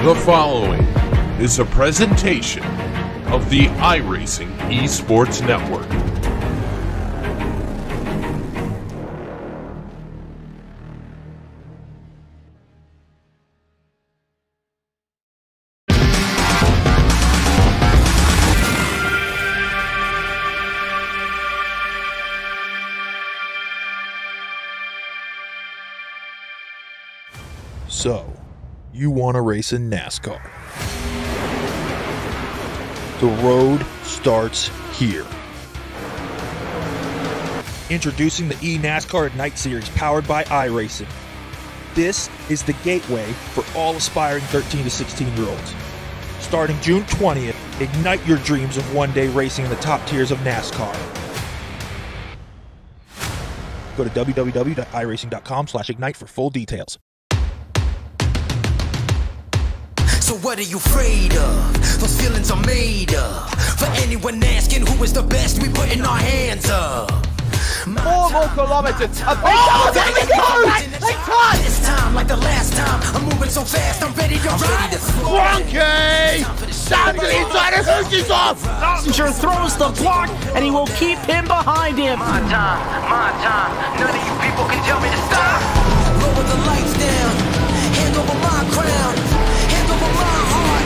The following is a presentation of the iRacing Esports Network. So, you want to race in NASCAR. The road starts here. Introducing the eNASCAR Ignite Series powered by iRacing. This is the gateway for all aspiring 13 to 16-year-olds. Starting June 20th, ignite your dreams of one day racing in the top tiers of NASCAR. Go to www.iracing.com/ignite for full details. So what are you afraid of? Those feelings are made up. For anyone asking who is the best, we putting our hands up. 4 more kilometers. Oh, there we go! This time, like the last time, I'm moving so fast, I'm ready to ride. Cronky! Down to the inside, and Hoosie's off! Passenger throws the block, and he will keep him behind him. My time, none of you people can tell me to stop. Lower the lights down, hand over my crown, hand over my heart.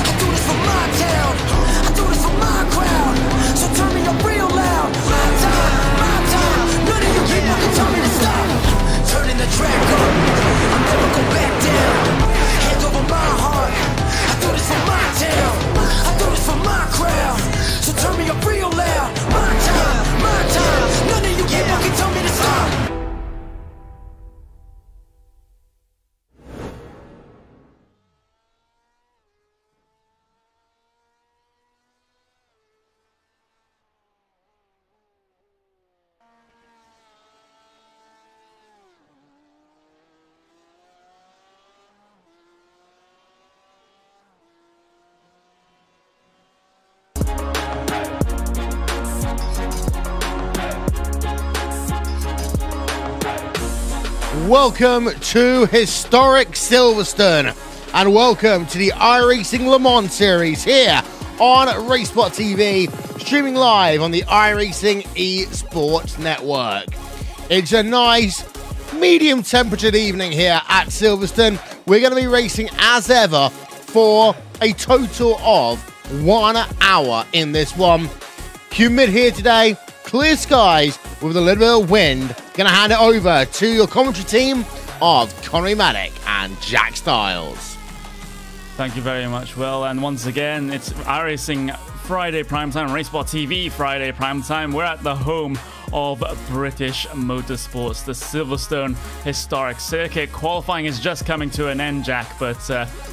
I do this for my town, I do this for my crowd. So turn me up real loud. My time, none of you people can tell me to stop. Turning the track up, I'll never go back down. Hand over my heart, I do this for my town, I do this for my crowd. So turn me up real loud. My time, none of you people can tell me to stop. Welcome to historic Silverstone, and welcome to the iRacing Le Mans series here on RaceSpotTV, streaming live on the iRacing Esports Network. It's a nice, medium-temperatured evening here at Silverstone. We're going to be racing as ever for a total of 1 hour in this one. Humid here today, clear skies with a little bit of wind. Going to hand it over to your commentary team of Connery Maddock and Jack Styles. Thank you very much, Will. And once again, it's iRacing Friday Primetime, RaceSpotTV Friday Primetime. We're at the home of British motorsports, the Silverstone historic circuit. Qualifying is just coming to an end, Jack, but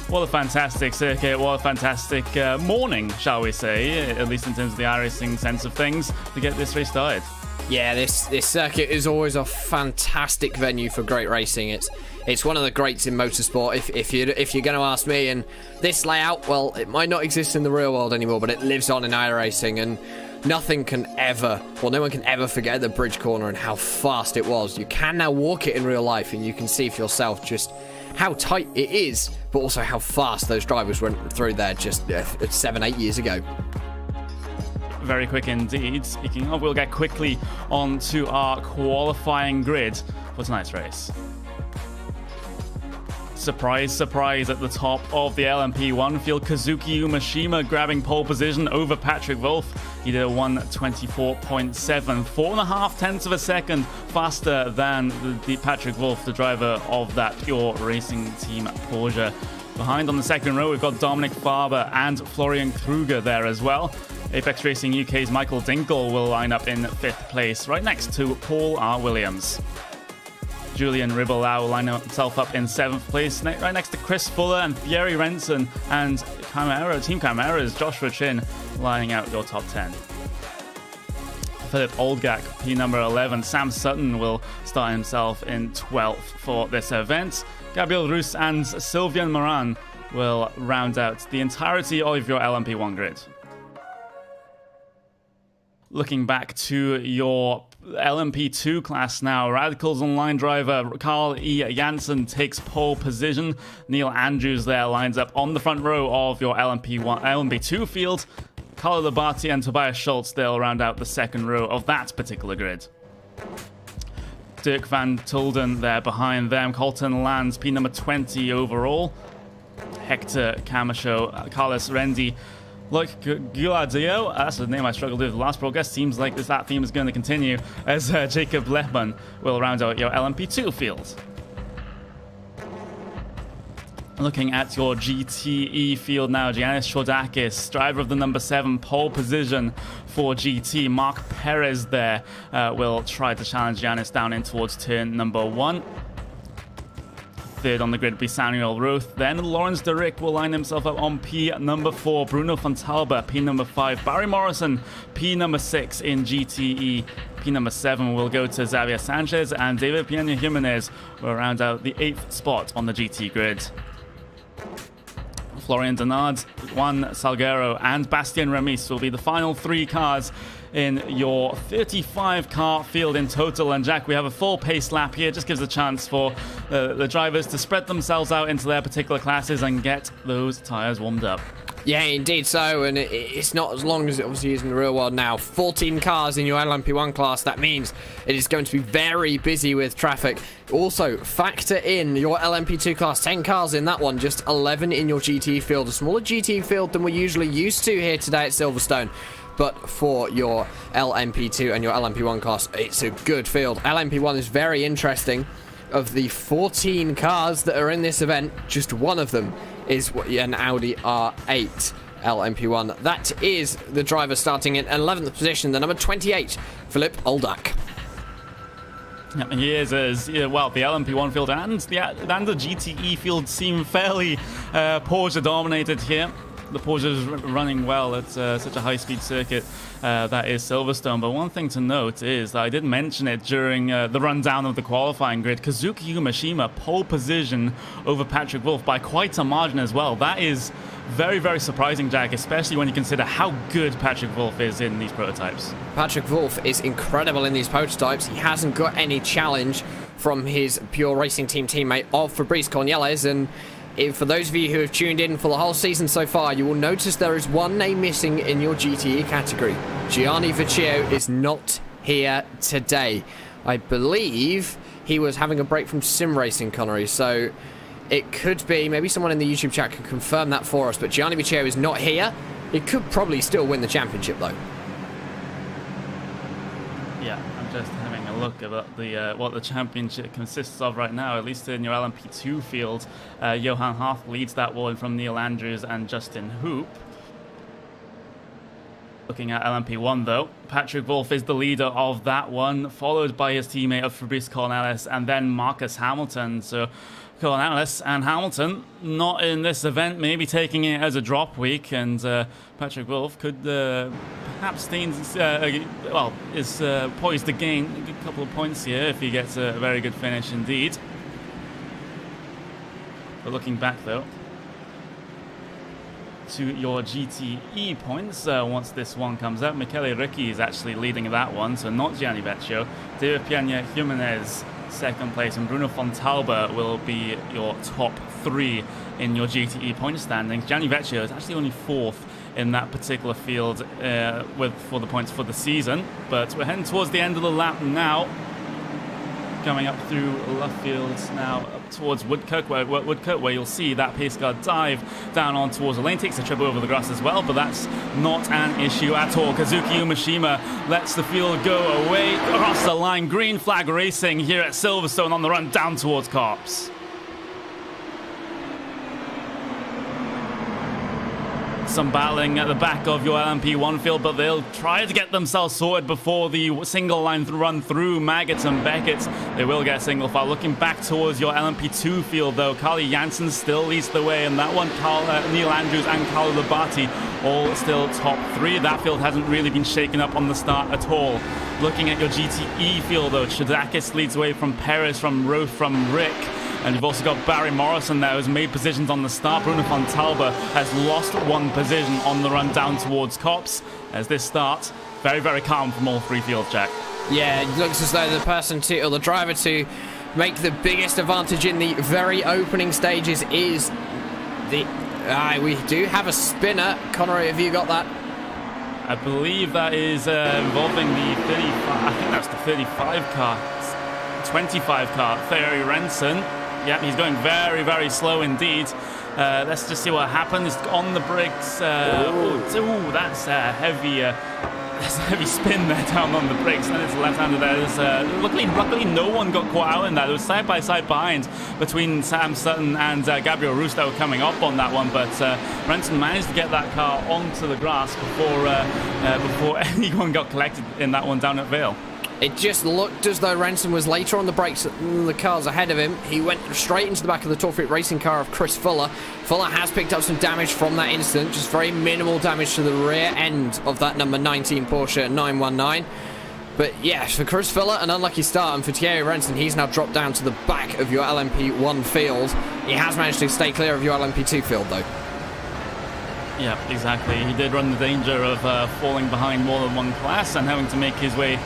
what a fantastic circuit, what a fantastic morning, shall we say, at least in terms of the iRacing sense of things, to get this race started. Yeah, this circuit is always a fantastic venue for great racing. It's one of the greats in motorsport, if you're going to ask me. And this layout, well, it might not exist in the real world anymore, but it lives on in iRacing, and no one can ever forget the bridge corner and how fast it was. You can now walk it in real life, and you can see for yourself just how tight it is, but also how fast those drivers went through there just 7-8 years ago. Very quick indeed. Speaking of, we'll get quickly onto our qualifying grid for tonight's race. Surprise, surprise, at the top of the LMP1 field, Kazuki Umeshima grabbing pole position over Patrick Wolff. He did a 1:24.7, 4.5 tenths of a second faster than the Patrick Wolff, the driver of that Pure Racing Team Porsche. Behind on the second row, we've got Dominic Farber and Florian Kruger there as well. Apex Racing UK's Michael Dinkel will line up in 5th place, right next to Paul R. Williams. Julian Ribelau will line himself up in 7th place, right next to Chris Fuller and Thierry Renson, and Team Camara's Joshua Chin lining out your top 10. Philip Oldgak, P number 11. Sam Sutton will start himself in 12th for this event. Gabriel Rus and Sylvian Moran will round out the entirety of your LMP1 grid. Looking back to your LMP2 class now. Radicals Online driver Carl E. Jansen takes pole position. Neil Andrews there lines up on the front row of your LMP2 field. Carlo Labate and Tobias Schultz, they'll round out the second row of that particular grid. Dirk van Tulden there behind them. Colton Lands, P number 20 overall. Hector Camacho, Carlos Rendi. Look, Guardio, that's the name I struggled with the last broadcast. Seems like that theme is going to continue as Jacob Lehmann will round out your LMP2 field. Looking at your GTE field now, Giannis Chodakis, driver of the number 7, pole position for GT. Mark Perez there will try to challenge Giannis down in towards turn number 1. Third on the grid will be Samuel Roth. Then Lawrence Derrick will line himself up on P number 4. Bruno Fontalba, P number 5. Barry Morrison, P number 6 in GTE. P number 7 will go to Xavier Sanchez, and David Peña Jimenez will round out the 8th spot on the GT grid. Florian Denard, Juan Salguero, and Bastien Remis will be the final 3 cars in your 35-car field in total. And Jack, we have a full pace lap here. Just gives a chance for the drivers to spread themselves out into their particular classes and get those tyres warmed up. Yeah, indeed so, and it's not as long as it obviously is in the real world now. 14 cars in your LMP1 class, that means it is going to be very busy with traffic. Also, factor in your LMP2 class, 10 cars in that one, just 11 in your GT field. A smaller GT field than we're usually used to here today at Silverstone. But for your LMP2 and your LMP1 class, it's a good field. LMP1 is very interesting. Of the 14 cars that are in this event, just one of them is an Audi R8 LMP1. That is the driver starting in 11th position, the number 28, Philip Oldak. Yep, he is as well. The LMP1 field and the GTE field seem fairly Porsche dominated here. The Porsche is running well at such a high-speed circuit that is Silverstone. But one thing to note is that I did mention it during the rundown of the qualifying grid. Kazuki Umeshima pole position over Patrick Wolff by quite a margin as well. That is very, very surprising, Jack, especially when you consider how good Patrick Wolff is in these prototypes. Patrick Wolff is incredible in these prototypes. He hasn't got any challenge from his Pure Racing Team teammate of Fabrice Cornelis, and for those of you who have tuned in for the whole season so far, you will notice there is one name missing in your GTE category. Gianni Vecchio is not here today. I believe he was having a break from sim racing, Connery, so it could be, maybe someone in the YouTube chat can confirm that for us, but Gianni Vecchio is not here. He could probably still win the championship, though. Yeah, I'm just having a look at the what the championship consists of right now, at least in your LMP2 field. Johan Harth leads that one from Neil Andrews and Justin Hoop. Looking at LMP1 though, Patrick Wolff is the leader of that one, followed by his teammate of Fabrice Cornelis and then Marcus Hamilton. So Cornelis and Hamilton not in this event, maybe taking it as a drop week, and Patrick Wolff could perhaps is poised to gain a good couple of points here if he gets a very good finish indeed. But looking back though to your GTE points, once this one comes out, Michele Ricci is actually leading that one, so not Gianni Vecchio. David Peña Jimenez second place, and Bruno Fontalba will be your top 3 in your GTE point standings. Gianni Vecchio is actually only 4th in that particular field for the points for the season, but we're heading towards the end of the lap now. Coming up through Luffield now up towards Woodcote, where you'll see that pace car dive down on towards the lane, takes a trip over the grass as well, but that's not an issue at all. Kazuki Umeshima lets the field go away across the line. Green flag racing here at Silverstone on the run down towards Copse. Some battling at the back of your LMP1 field, but they'll try to get themselves sorted before the single line run through Maggots and Beckett. They will get a single file. Looking back towards your LMP2 field, though, Carly Jansen still leads the way, and that one, Neil Andrews and Carlo Labate all still top 3. That field hasn't really been shaken up on the start at all. Looking at your GTE field, though, Chodakis leads away from Perez, from Roth, from Rick. And you've also got Barry Morrison there, who's made positions on the start. Bruno Fontalba has lost 1 position on the run down towards Copse. As this starts, very, very calm from all 3 fields, Jack. Yeah, it looks as though the person to, or the driver to make the biggest advantage in the very opening stages is the... we do have a spinner. Connery, have you got that? I believe that is involving the 35, I think that's the 35 car, 25 car, Thierry Renson. Yep, he's going very, very slow indeed. Let's just see what happens on the brakes. That's a heavy spin there down on the brakes. And it's left-hander there. Luckily, no one got caught out in that. It was side-by-side behind between Sam Sutton and Gabriel Roos that were coming up on that one. But Renson managed to get that car onto the grass before anyone got collected in that one down at Vale. It just looked as though Renson was later on the brakes than the cars ahead of him. He went straight into the back of the Top Freak Racing car of Chris Fuller. Fuller has picked up some damage from that incident, just very minimal damage to the rear end of that number 19 Porsche 919. But yeah, for Chris Fuller, an unlucky start, and for Thierry Renson, he's now dropped down to the back of your LMP1 field. He has managed to stay clear of your LMP2 field, though. Yeah, exactly. He did run the danger of falling behind more than one class and having to make his way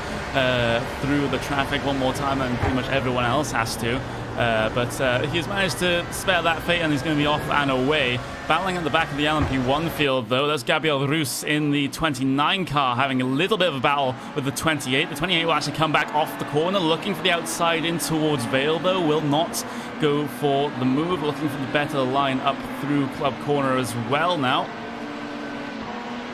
through the traffic one more time, and pretty much everyone else has to. But he's managed to spare that fate, and he's going to be off and away. Battling at the back of the LMP1 field, though, that's Gabriel Roos in the 29 car having a little bit of a battle with the 28. The 28 will actually come back off the corner, looking for the outside in towards Vale, though. Will not go for the move, looking for the better line up through Club Corner as well now.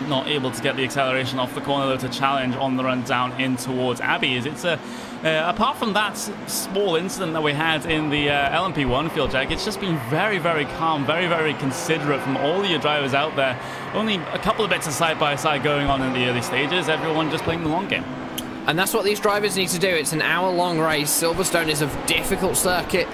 Not able to get the acceleration off the corner, though, to challenge on the run down in towards Abbey's. It's apart from that small incident that we had in the LMP1 field, Jack, it's just been very, very calm, very, very considerate from all your drivers out there. Only a couple of bits of side-by-side going on in the early stages, everyone just playing the long game. And that's what these drivers need to do. It's an hour-long race. Silverstone is a difficult circuit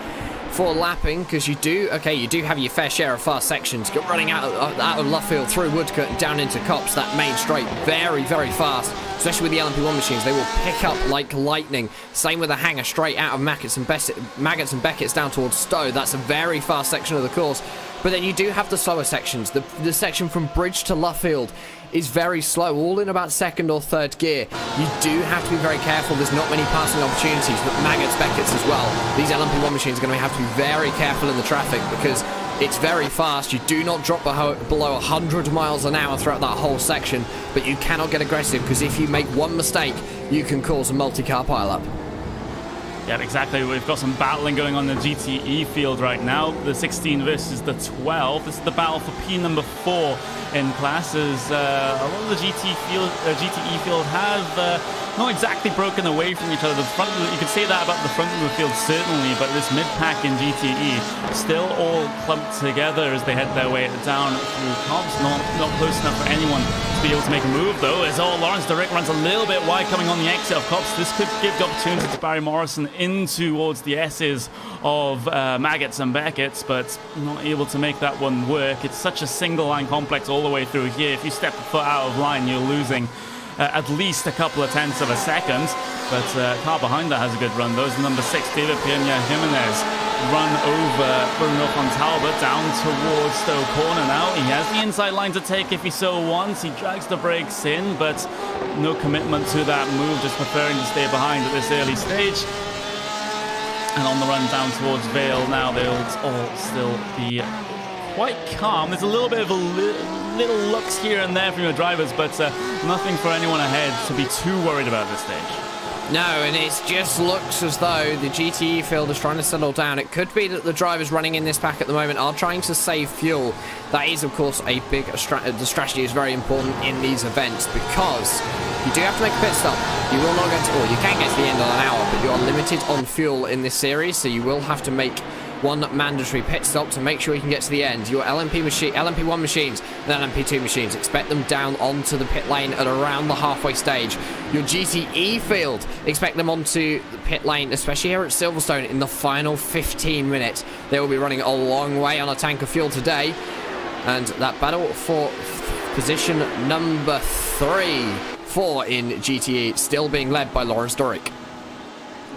for lapping, because you do have your fair share of fast sections. You're running out of Luffield through Woodcote and down into Copse, that main straight, very, very fast, especially with the LMP1 machines. They will pick up like lightning. Same with the hanger straight out of Maggots and Beckett's down towards Stowe. That's a very fast section of the course. But then you do have the slower sections. The section from Bridge to Luffield is very slow, all in about second or third gear. You do have to be very careful. There's not many passing opportunities, but Maggots, Beckett's as well. These LMP1 machines are going to have to be very careful in the traffic, because it's very fast. You do not drop below 100 miles an hour throughout that whole section, but you cannot get aggressive, because if you make one mistake, you can cause a multi-car pileup. Yeah, exactly. We've got some battling going on in the GTE field right now. The 16 versus the 12. This is the battle for P number 4 in classes. A lot of the GTE field have not exactly broken away from each other. The front, you could say that about the front of the field certainly, but this mid-pack in GTE still all clumped together as they head their way down through Copse. Not close enough for anyone to be able to make a move, though, as Lawrence Direct runs a little bit wide coming on the exit of Copse. This could give the opportunity to Barry Morrison in towards the S's of Maggots and Beckett's, but not able to make that one work. It's such a single line complex all the way through here. If you step a foot out of line, you're losing at least a couple of tenths of a second. But car behind that has a good run. Those number 6, David Peña Jimenez, run over Bruno Fontalba down towards Stowe Corner now. He has the inside line to take if he so wants. He drags the brakes in, but no commitment to that move, just preferring to stay behind at this early stage. And on the run down towards Vale now, they'll all still be quite calm. There's a little bit of little looks here and there from your drivers, but nothing for anyone ahead to be too worried about at this stage. No, and it just looks as though the GTE field is trying to settle down. It could be that the drivers running in this pack at the moment are trying to save fuel. That is, of course, a big the strategy is very important in these events, because you do have to make a pit stop. You will not get to, or you can get to the end of an hour, but you are limited on fuel in this series, so you will have to make one mandatory pit stop to make sure you can get to the end. Your LMP1 machines and LMP2 machines, expect them down onto the pit lane at around the halfway stage. Your GTE field, expect them onto the pit lane, especially here at Silverstone, in the final 15 minutes. They will be running a long way on a tank of fuel today. And that battle for position number 4 in GTE still being led by Lawrence Dorick.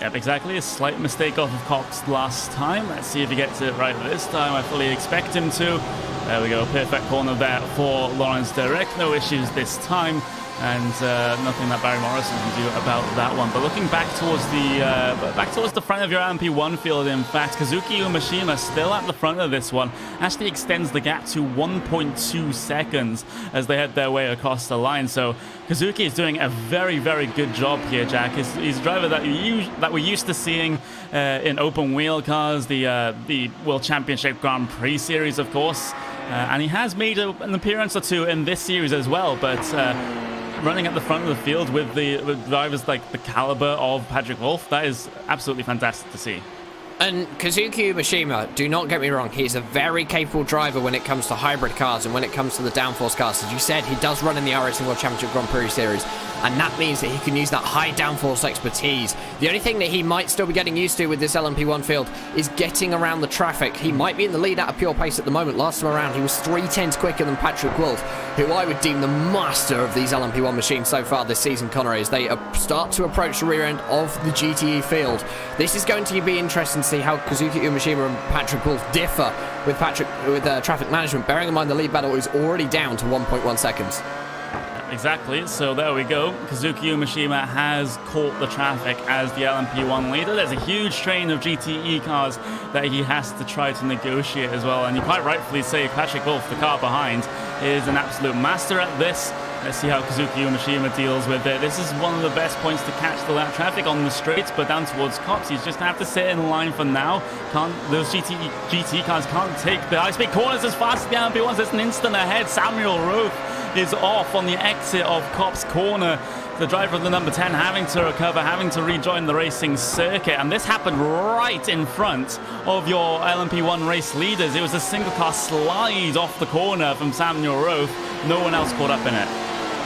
Yep, exactly. A slight mistake off of Cox last time. Let's see if he gets it right this time. I fully expect him to. There we go. Perfect corner there for Lawrence Dorick. No issues this time. and nothing that Barry Morrison can do about that one. But looking back towards the front of your LMP1 field, in fact, Kazuki Umeshima still at the front of this one, actually extends the gap to 1.2 seconds as they head their way across the line. So Kazuki is doing a very, very good job here, Jack. He's a driver that we're used to seeing in open wheel cars, the World Championship Grand Prix series, of course, and he has made an appearance or two in this series as well. But running at the front of the field with drivers like the caliber of Patrick Wolff, that is absolutely fantastic to see. And Kazuki Umeshima, do not get me wrong, he's a very capable driver when it comes to hybrid cars and when it comes to the downforce cars. As you said, he does run in the iRacing World Championship Grand Prix Series, and that means that he can use that high downforce expertise. The only thing that he might still be getting used to with this LMP1 field is getting around the traffic. He might be in the lead at a pure pace at the moment. Last time around, he was 3/10 quicker than Patrick Wolff, who I would deem the master of these LMP1 machines so far this season, Connery, as they start to approach the rear end of the GTE field. This is going to be interesting to see how Kazuki Umeshima and Patrick Wolff differ with traffic management, bearing in mind the lead battle is already down to 1.1 seconds. Exactly, so there we go. Kazuki Umeshima has caught the traffic as the LMP1 leader. There's a huge train of GTE cars that he has to try to negotiate as well, and you quite rightfully say Patrick Wolff, the car behind, is an absolute master at this. Let's see how Kazuki Umeshima deals with it. This is one of the best points to catch the lap traffic on the straights, but down towards Cops, he's just going to have to sit in line for now. Those GT cars can't take the high-speed corners as fast as the LMP1s. There's an instant ahead. Samuel Roth is off on the exit of Cops corner. The driver of the number 10 having to recover, having to rejoin the racing circuit, and this happened right in front of your LMP1 race leaders. It was a single car slide off the corner from Samuel Roth. No one else caught up in it.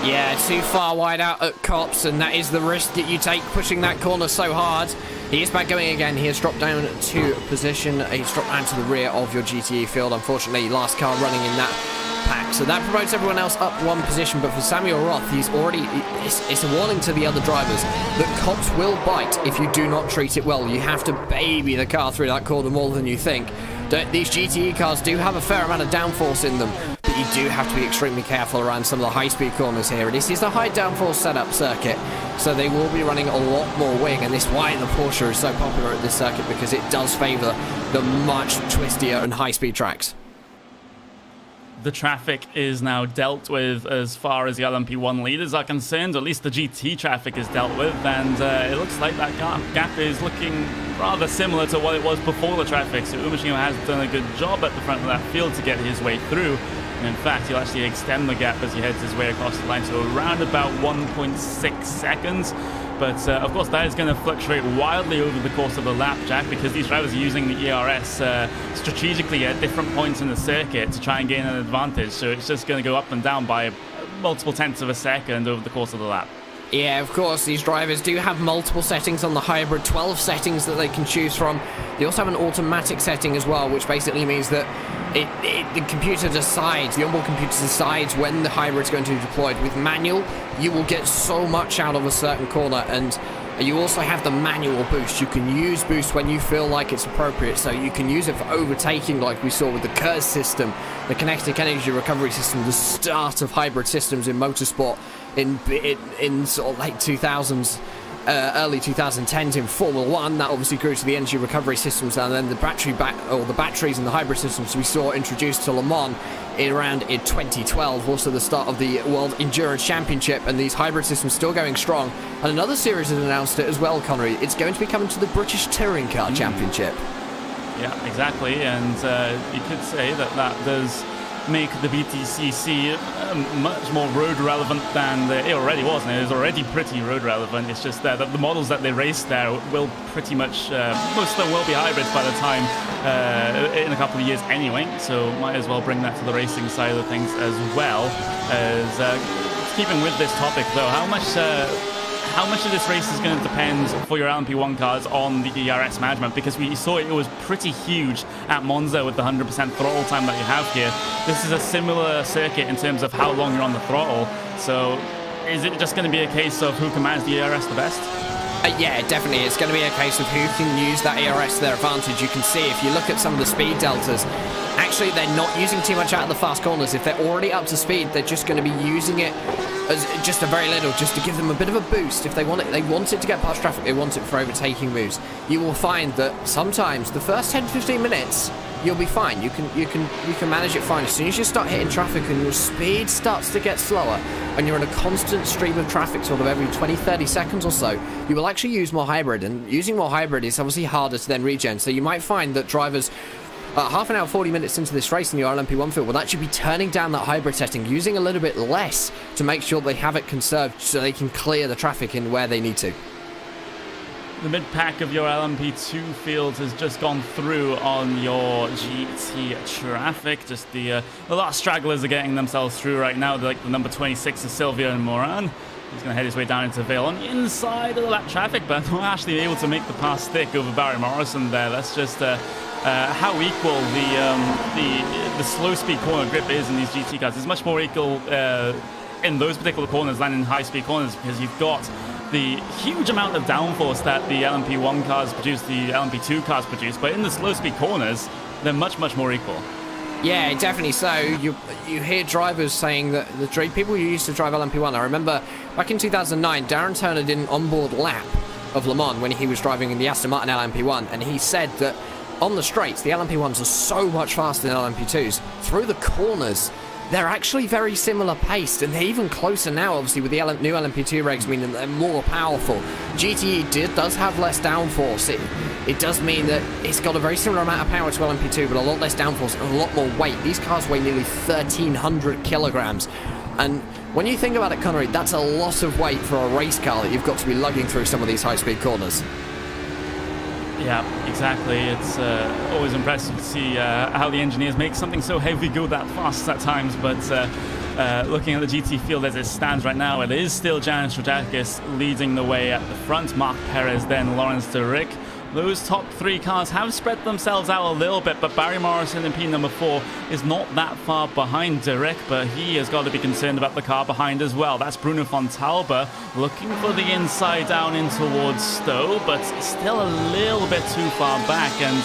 Yeah, too far wide out at Cops, and that is the risk that you take pushing that corner so hard. He is back going again. He has dropped down to position. He's dropped down to the rear of your GTE field. Unfortunately, last car running in that pack, so that promotes everyone else up one position. But for Samuel Roth, he's already, it's a warning to the other drivers that Cops will bite if you do not treat it well. You have to baby the car through that corner more than you think. These GTE cars do have a fair amount of downforce in them, but you do have to be extremely careful around some of the high-speed corners here. This is a high downforce setup circuit, so they will be running a lot more wing, and this is why the Porsche is so popular at this circuit, because it does favour the much twistier and high-speed tracks. The traffic is now dealt with as far as the LMP1 leaders are concerned. At least the GT traffic is dealt with, and it looks like that gap is looking rather similar to what it was before the traffic. So Umeshima has done a good job at the front of that field to get his way through. And in fact, he'll actually extend the gap as he heads his way across the line to around about 1.6 seconds. But of course, that is going to fluctuate wildly over the course of the lap, Jack, because these drivers are using the ERS strategically at different points in the circuit to try and gain an advantage. So it's just going to go up and down by multiple tenths of a second over the course of the lap. Yeah, of course, these drivers do have multiple settings on the hybrid, 12 settings that they can choose from. They also have an automatic setting as well, which basically means that the computer decides, the onboard computer decides when the hybrid is going to be deployed. With manual, you will get so much out of a certain corner, and you also have the manual boost. You can use boost when you feel like it's appropriate, so you can use it for overtaking like we saw with the KERS system, the kinetic energy recovery system, the start of hybrid systems in motorsport in sort of late 2000s, early 2010s in Formula 1. That obviously grew to the energy recovery systems, and then the batteries and the hybrid systems we saw introduced to Le Mans in 2012, also the start of the World Endurance Championship, and these hybrid systems still going strong. And another series has announced it as well, Connery. It's going to be coming to the British Touring Car Championship. Yeah, exactly, and you could say that does make the BTCC much more road relevant than it already was, and it is already pretty road relevant. It's just that the models that they race there will pretty much, most of them will be hybrids by the time in a couple of years anyway, so might as well bring that to the racing side of things as well. As keeping with this topic though, how much of this race is going to depend for your LMP1 cars on the ERS management? Because we saw it was pretty huge at Monza with the 100% throttle time that you have here. This is a similar circuit in terms of how long you're on the throttle. So is it just going to be a case of who can manage the ERS the best? Yeah, definitely. It's going to be a case of who can use that ERS to their advantage. You can see if you look at some of the speed deltas, actually they're not using too much out of the fast corners. If they're already up to speed, they're just going to be using it as just a very little, just to give them a bit of a boost. If they want it to get past traffic, they want it for overtaking moves. You will find that sometimes the first 10-15 minutes, you'll be fine. You can manage it fine. As soon as you start hitting traffic and your speed starts to get slower, and you're in a constant stream of traffic sort of every 20-30 seconds or so, you will actually use more hybrid, and using more hybrid is obviously harder to then regen. So you might find that drivers half an hour, 40 minutes into this race in the LMP1 field will actually be turning down that hybrid setting, using a little bit less to make sure they have it conserved so they can clear the traffic in where they need to. The mid-pack of your LMP2 field has just gone through on your GT traffic. Just the last stragglers are getting themselves through right now. They're like the number 26 is Silvio and Moran. He's going to head his way down into Vale on the inside of that traffic, but not actually able to make the pass stick over Barry Morrison there. That's just how equal the slow-speed corner grip is in these GT cars. It's much more equal in those particular corners than in high-speed corners, because you've got the huge amount of downforce that the LMP1 cars produce, the LMP2 cars produce, but in the slow-speed corners, they're much, much more equal. Yeah, definitely so. You hear drivers saying that the people who used to drive LMP1, I remember back in 2009, Darren Turner did an onboard lap of Le Mans when he was driving in the Aston Martin LMP1, and he said that on the straights, the LMP1s are so much faster than LMP2s. Through the corners, they're actually very similar paced, and they're even closer now, obviously, with the new LMP2 regs, meaning they're more powerful. GTE does have less downforce. It does mean that it's got a very similar amount of power to LMP2, but a lot less downforce and a lot more weight. These cars weigh nearly 1,300 kilograms. And when you think about it, Connery, that's a lot of weight for a race car that you've got to be lugging through some of these high-speed corners. Yeah, exactly. It's always impressive to see how the engineers make something so heavy go that fast at times, but looking at the GT field as it stands right now, it is still Janis Rojakis leading the way at the front, Mark Perez, then Lawrence Derrick. Those top three cars have spread themselves out a little bit, but Barry Morrison in P number 4 is not that far behind Derrick, but he has got to be concerned about the car behind as well. That's Bruno Fontalba looking for the inside down in towards Stowe, but still a little bit too far back, and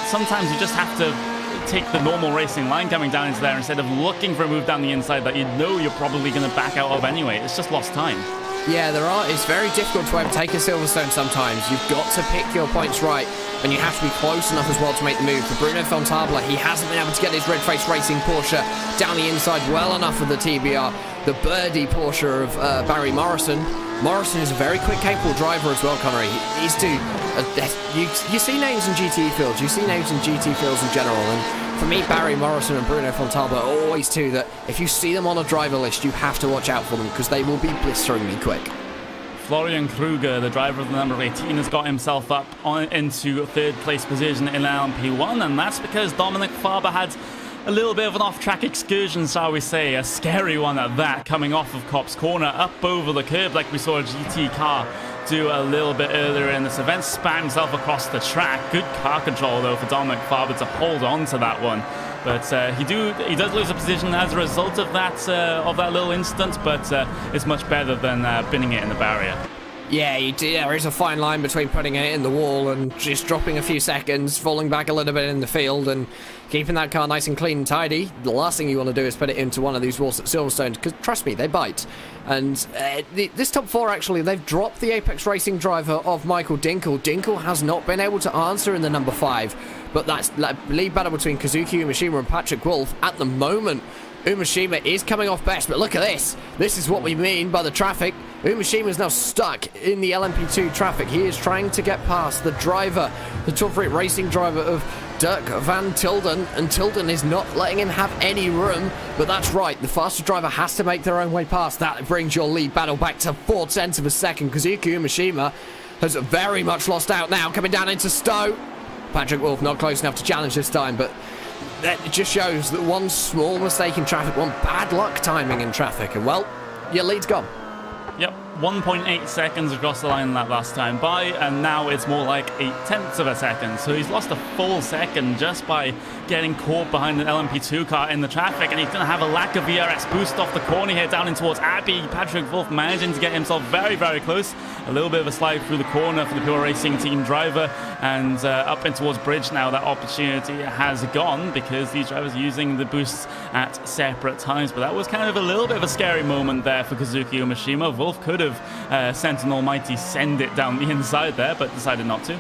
sometimes you just have to take the normal racing line coming down into there instead of looking for a move down the inside that you know you're probably going to back out of anyway. It's just lost time. Yeah, it's very difficult to overtake a Silverstone sometimes. You've got to pick your points right, and you have to be close enough as well to make the move. For Bruno Fontabla, he hasn't been able to get his Red Face Racing Porsche down the inside well enough of the TBR. The birdie Porsche of Barry Morrison. Morrison is a very quick, capable driver as well, Connery. He's you see names in GT fields, you see names in GT fields in general, and for me, Barry Morrison and Bruno Fontalba are always two that if you see them on a driver list, you have to watch out for them because they will be blisteringly quick. Florian Kruger, the driver of the number 18, has got himself up into third place position in LMP1, and that's because Dominic Farber had a little bit of an off-track excursion, shall we say, a scary one at that, coming off of Copse Corner up over the curb like we saw a GT car do a little bit earlier in this event, spam himself across the track. Good car control though for Dominic Farber to hold on to that one, but he does lose a position as a result of that little incident, but it's much better than binning it in the barrier. Yeah, there is a fine line between putting it in the wall and just dropping a few seconds, falling back a little bit in the field and keeping that car nice and clean and tidy. The last thing you want to do is put it into one of these walls at Silverstone, because trust me, they bite. And this top 4, actually, they've dropped the Apex Racing driver of Michael Dinkel. Dinkel has not been able to answer in the number 5, but that's lead battle between Kazuki Umeshima and Patrick Wolf. At the moment, Umeshima is coming off best, but look at this. This is what we mean by the traffic. Umeshima is now stuck in the LMP2 traffic. He is trying to get past the driver, the top 3 racing driver of Dirk van Tilden, and Tilden is not letting him have any room. But that's right, the faster driver has to make their own way past. That brings your lead battle back to 0.4 of a second. Kazuki Umeshima has very much lost out now, coming down into Stowe. Patrick Wolf not close enough to challenge this time, but that just shows that one small mistake in traffic, one bad luck timing in traffic, and well, your lead's gone. Yep, 1.8 seconds across the line that last time by, and now it's more like 0.8 of a second. So he's lost a full second just by getting caught behind an LMP2 car in the traffic, and he's going to have a lack of VRS boost off the corner here down in towards Abbey. Patrick Wolf managing to get himself very, very close, A little bit of a slide through the corner for the Pure Racing team driver, and up in towards bridge now. That opportunity has gone because these drivers are using the boosts at separate times. But that was kind of a little bit of a scary moment there for Kazuki Umeshima. Wolf could have sent an almighty send it down the inside there, but decided not to.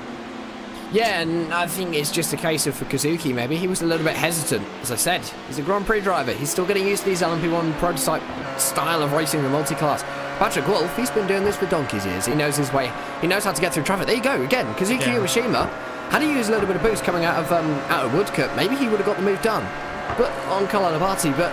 Yeah, and I think it's just a case of, for Kazuki, maybe he was a little bit hesitant. As I said, he's a Grand Prix driver. He's still getting used to these LMP1 prototype style of racing the multi-class. Patrick Wolf, he's been doing this for donkey's years. He knows his way. He knows how to get through traffic. There you go, again. Kazuki Umeshima, had he used a little bit of boost coming out of Woodcut, maybe he would have got the move done. But on Kalanabati, but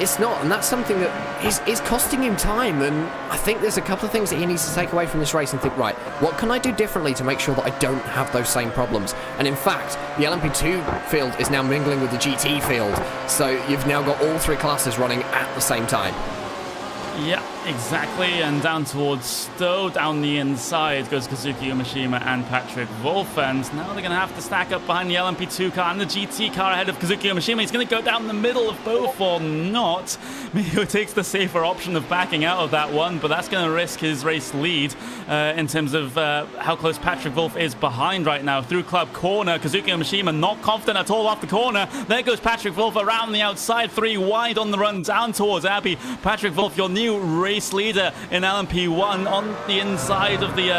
it's not, and that's something that is costing him time. And I think there's a couple of things that he needs to take away from this race and think, right, what can I do differently to make sure that I don't have those same problems? And in fact, the LMP2 field is now mingling with the GT field, so you've now got all three classes running at the same time. Yeah, exactly, and down towards Stowe, down the inside goes Kazuki Umeshima and Patrick Wolf, and now they're going to have to stack up behind the LMP2 car and the GT car ahead of Kazuki Umeshima. He's going to go down the middle of both or not. Miho takes the safer option of backing out of that one, but that's going to risk his race lead in terms of how close Patrick Wolf is behind right now. Through club corner, Kazuki Umeshima not confident at all off the corner. There goes Patrick Wolf around the outside, 3 wide on the run down towards Abbey. Patrick Wolf, your new race leader in LMP1 on the inside of the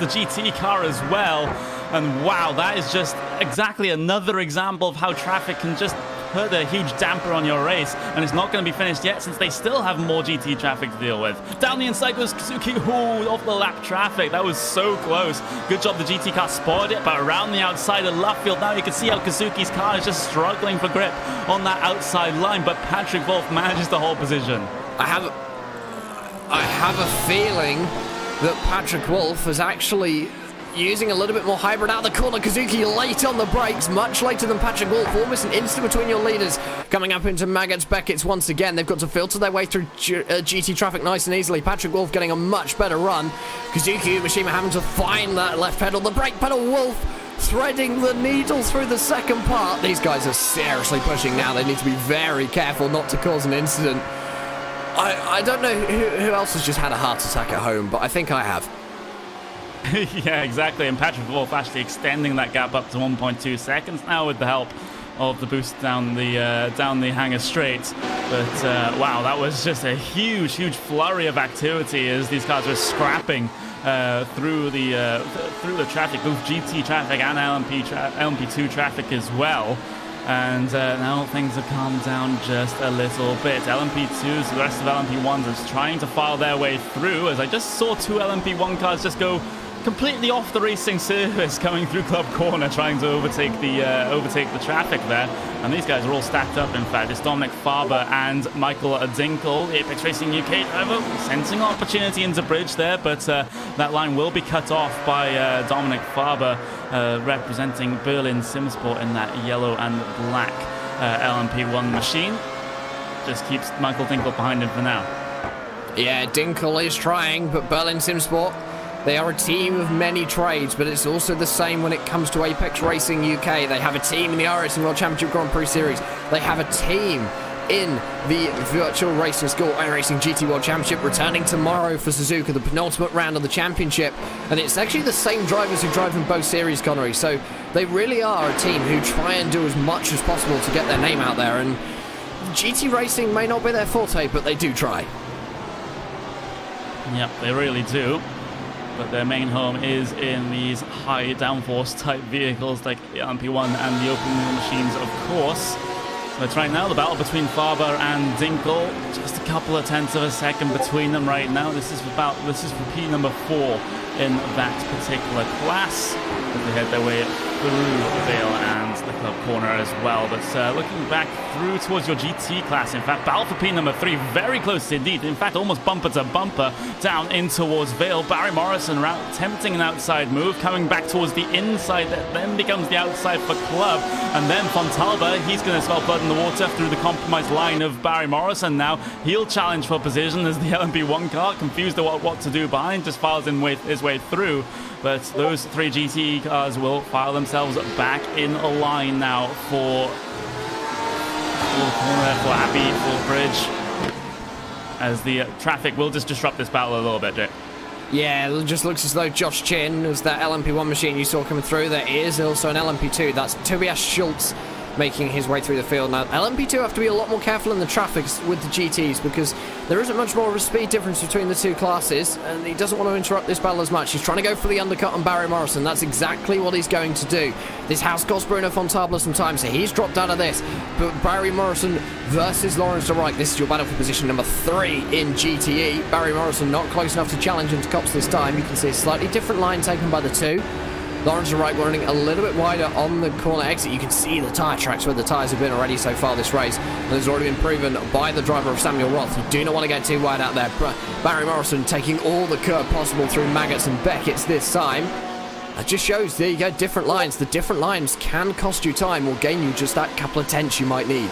GT car as well. And wow, that is just exactly another example of how traffic can just put a huge damper on your race, and it's not going to be finished yet since they still have more GT traffic to deal with. Down the inside goes Kazuki, off the lap traffic. That was so close. Good job the GT car spotted it, but around the outside of left field now you can see how Kazuki's car is just struggling for grip on that outside line, but Patrick Wolf manages to hold position. I have a feeling that Patrick Wolf is actually using a little bit more hybrid out of the corner. Kazuki late on the brakes, much later than Patrick Wolf, almost an instant between your leaders. Coming up into Maggotts Beckett's once again. They've got to filter their way through GT traffic nice and easily. Patrick Wolf getting a much better run. Kazuki Umeshima having to find that left pedal, the brake pedal. Wolf threading the needle through the second part. These guys are seriously pushing now. They need to be very careful not to cause an incident. I don't know who else has just had a heart attack at home, but I think I have. Yeah, exactly. And Patrick Wolf actually extending that gap up to 1.2 seconds now with the help of the boost down the hangar straight. But wow, that was just a huge flurry of activity as these cars were scrapping through the traffic, both GT traffic and LMP2 traffic as well. And now things have calmed down just a little bit. LMP2s, the rest of LMP1s are trying to file their way through, as I just saw 2 LMP1 cars just go completely off the racing surface coming through club corner, trying to overtake the traffic there. And these guys are all stacked up, in fact. It's Dominic Farber and Michael Dinkel, Apex Racing UK driver, sensing opportunity into bridge there, but that line will be cut off by Dominic Farber, representing Berlin Simsport in that yellow and black LMP1 machine. Just keeps Michael Dinkel behind him for now. Yeah, Dinkel is trying, but Berlin Simsport, they are a team of many trades, but it's also the same when it comes to Apex Racing UK. They have a team in the iRacing World Championship Grand Prix Series. They have a team in the Virtual Racing School iRacing GT World Championship, returning tomorrow for Suzuka, the penultimate round of the championship. And it's actually the same drivers who drive in both series, Connery. So they really are a team who try and do as much as possible to get their name out there. And GT Racing may not be their forte, but they do try. Yep, they really do. But their main home is in these high downforce type vehicles like the LMP1 and the open wheel machines, of course. But right now, the battle between Farber and Dinkel, just a couple of tenths of a second between them right now. This is for P number 4 in that particular class, as they head their way through the Vale and the club corner as well. But looking back through towards your GT class, in fact, battle for P number 3, very close indeed. In fact, almost bumper to bumper down in towards Vale. Barry Morrison attempting an outside move, coming back towards the inside, that then becomes the outside for club. And then Fontalba, he's going to smell blood in the water through the compromised line of Barry Morrison now. He'll challenge for position as the LMP1 car, confused about what to do behind, just files his way through. But those 3 GT cars will file themselves back in a line now for corner, for Abbey, for bridge, as the traffic will just disrupt this battle a little bit, Jay. Yeah, it just looks as though Josh Chin was that LMP1 machine you saw coming through. There is also an LMP2. That's Tobias Schultz making his way through the field. Now, LMP2 have to be a lot more careful in the traffic with the GTs because there isn't much more of a speed difference between the two classes, and he doesn't want to interrupt this battle as much. He's trying to go for the undercut on Barry Morrison. That's exactly what he's going to do. This has cost Bruno Fontable some time, so he's dropped out of this. But Barry Morrison versus Lawrence de Rijk. This is your battle for position number 3 in GTE. Barry Morrison not close enough to challenge into Cops this time. You can see a slightly different line taken by the two. Lawrence de Rijk running a little bit wider on the corner exit. You can see the tyre tracks where the tyres have been already so far this race. And it's already been proven by the driver of Samuel Roth. You do not want to get too wide out there. Barry Morrison taking all the curb possible through Maggots and Beckett's this time. That just shows, there you go, different lines. The different lines can cost you time or gain you just that couple of tenths you might need.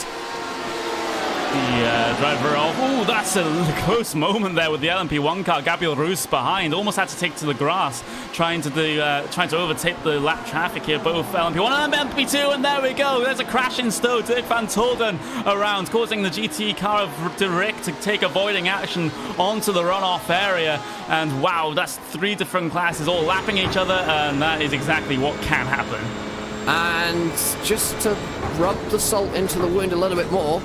The driver of... Oh, that's a close moment there with the LMP1 car. Gabriel Roos behind. Almost had to take to the grass, trying to overtake the lap traffic here. Both LMP1 and LMP2, and there we go. There's a crash in Stowe. Dirk van Tolden around, causing the GT car of De Rijk to take avoiding action onto the runoff area. And wow, that's 3 different classes all lapping each other, and that is exactly what can happen. And just to rub the salt into the wound a little bit more,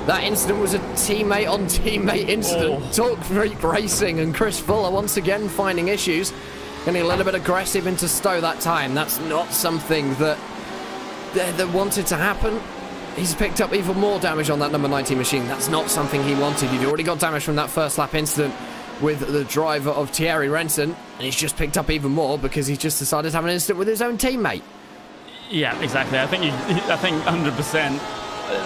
that incident was a teammate-on-teammate incident. Talk Freak Racing and Chris Fuller once again finding issues. Getting a little bit aggressive into Stowe that time. That's not something that wanted to happen. He's picked up even more damage on that number 19 machine. That's not something he wanted. He'd already got damage from that first lap incident with the driver of Thierry Renson, and he's just picked up even more because he's just decided to have an incident with his own teammate. Yeah, exactly. I think 100%,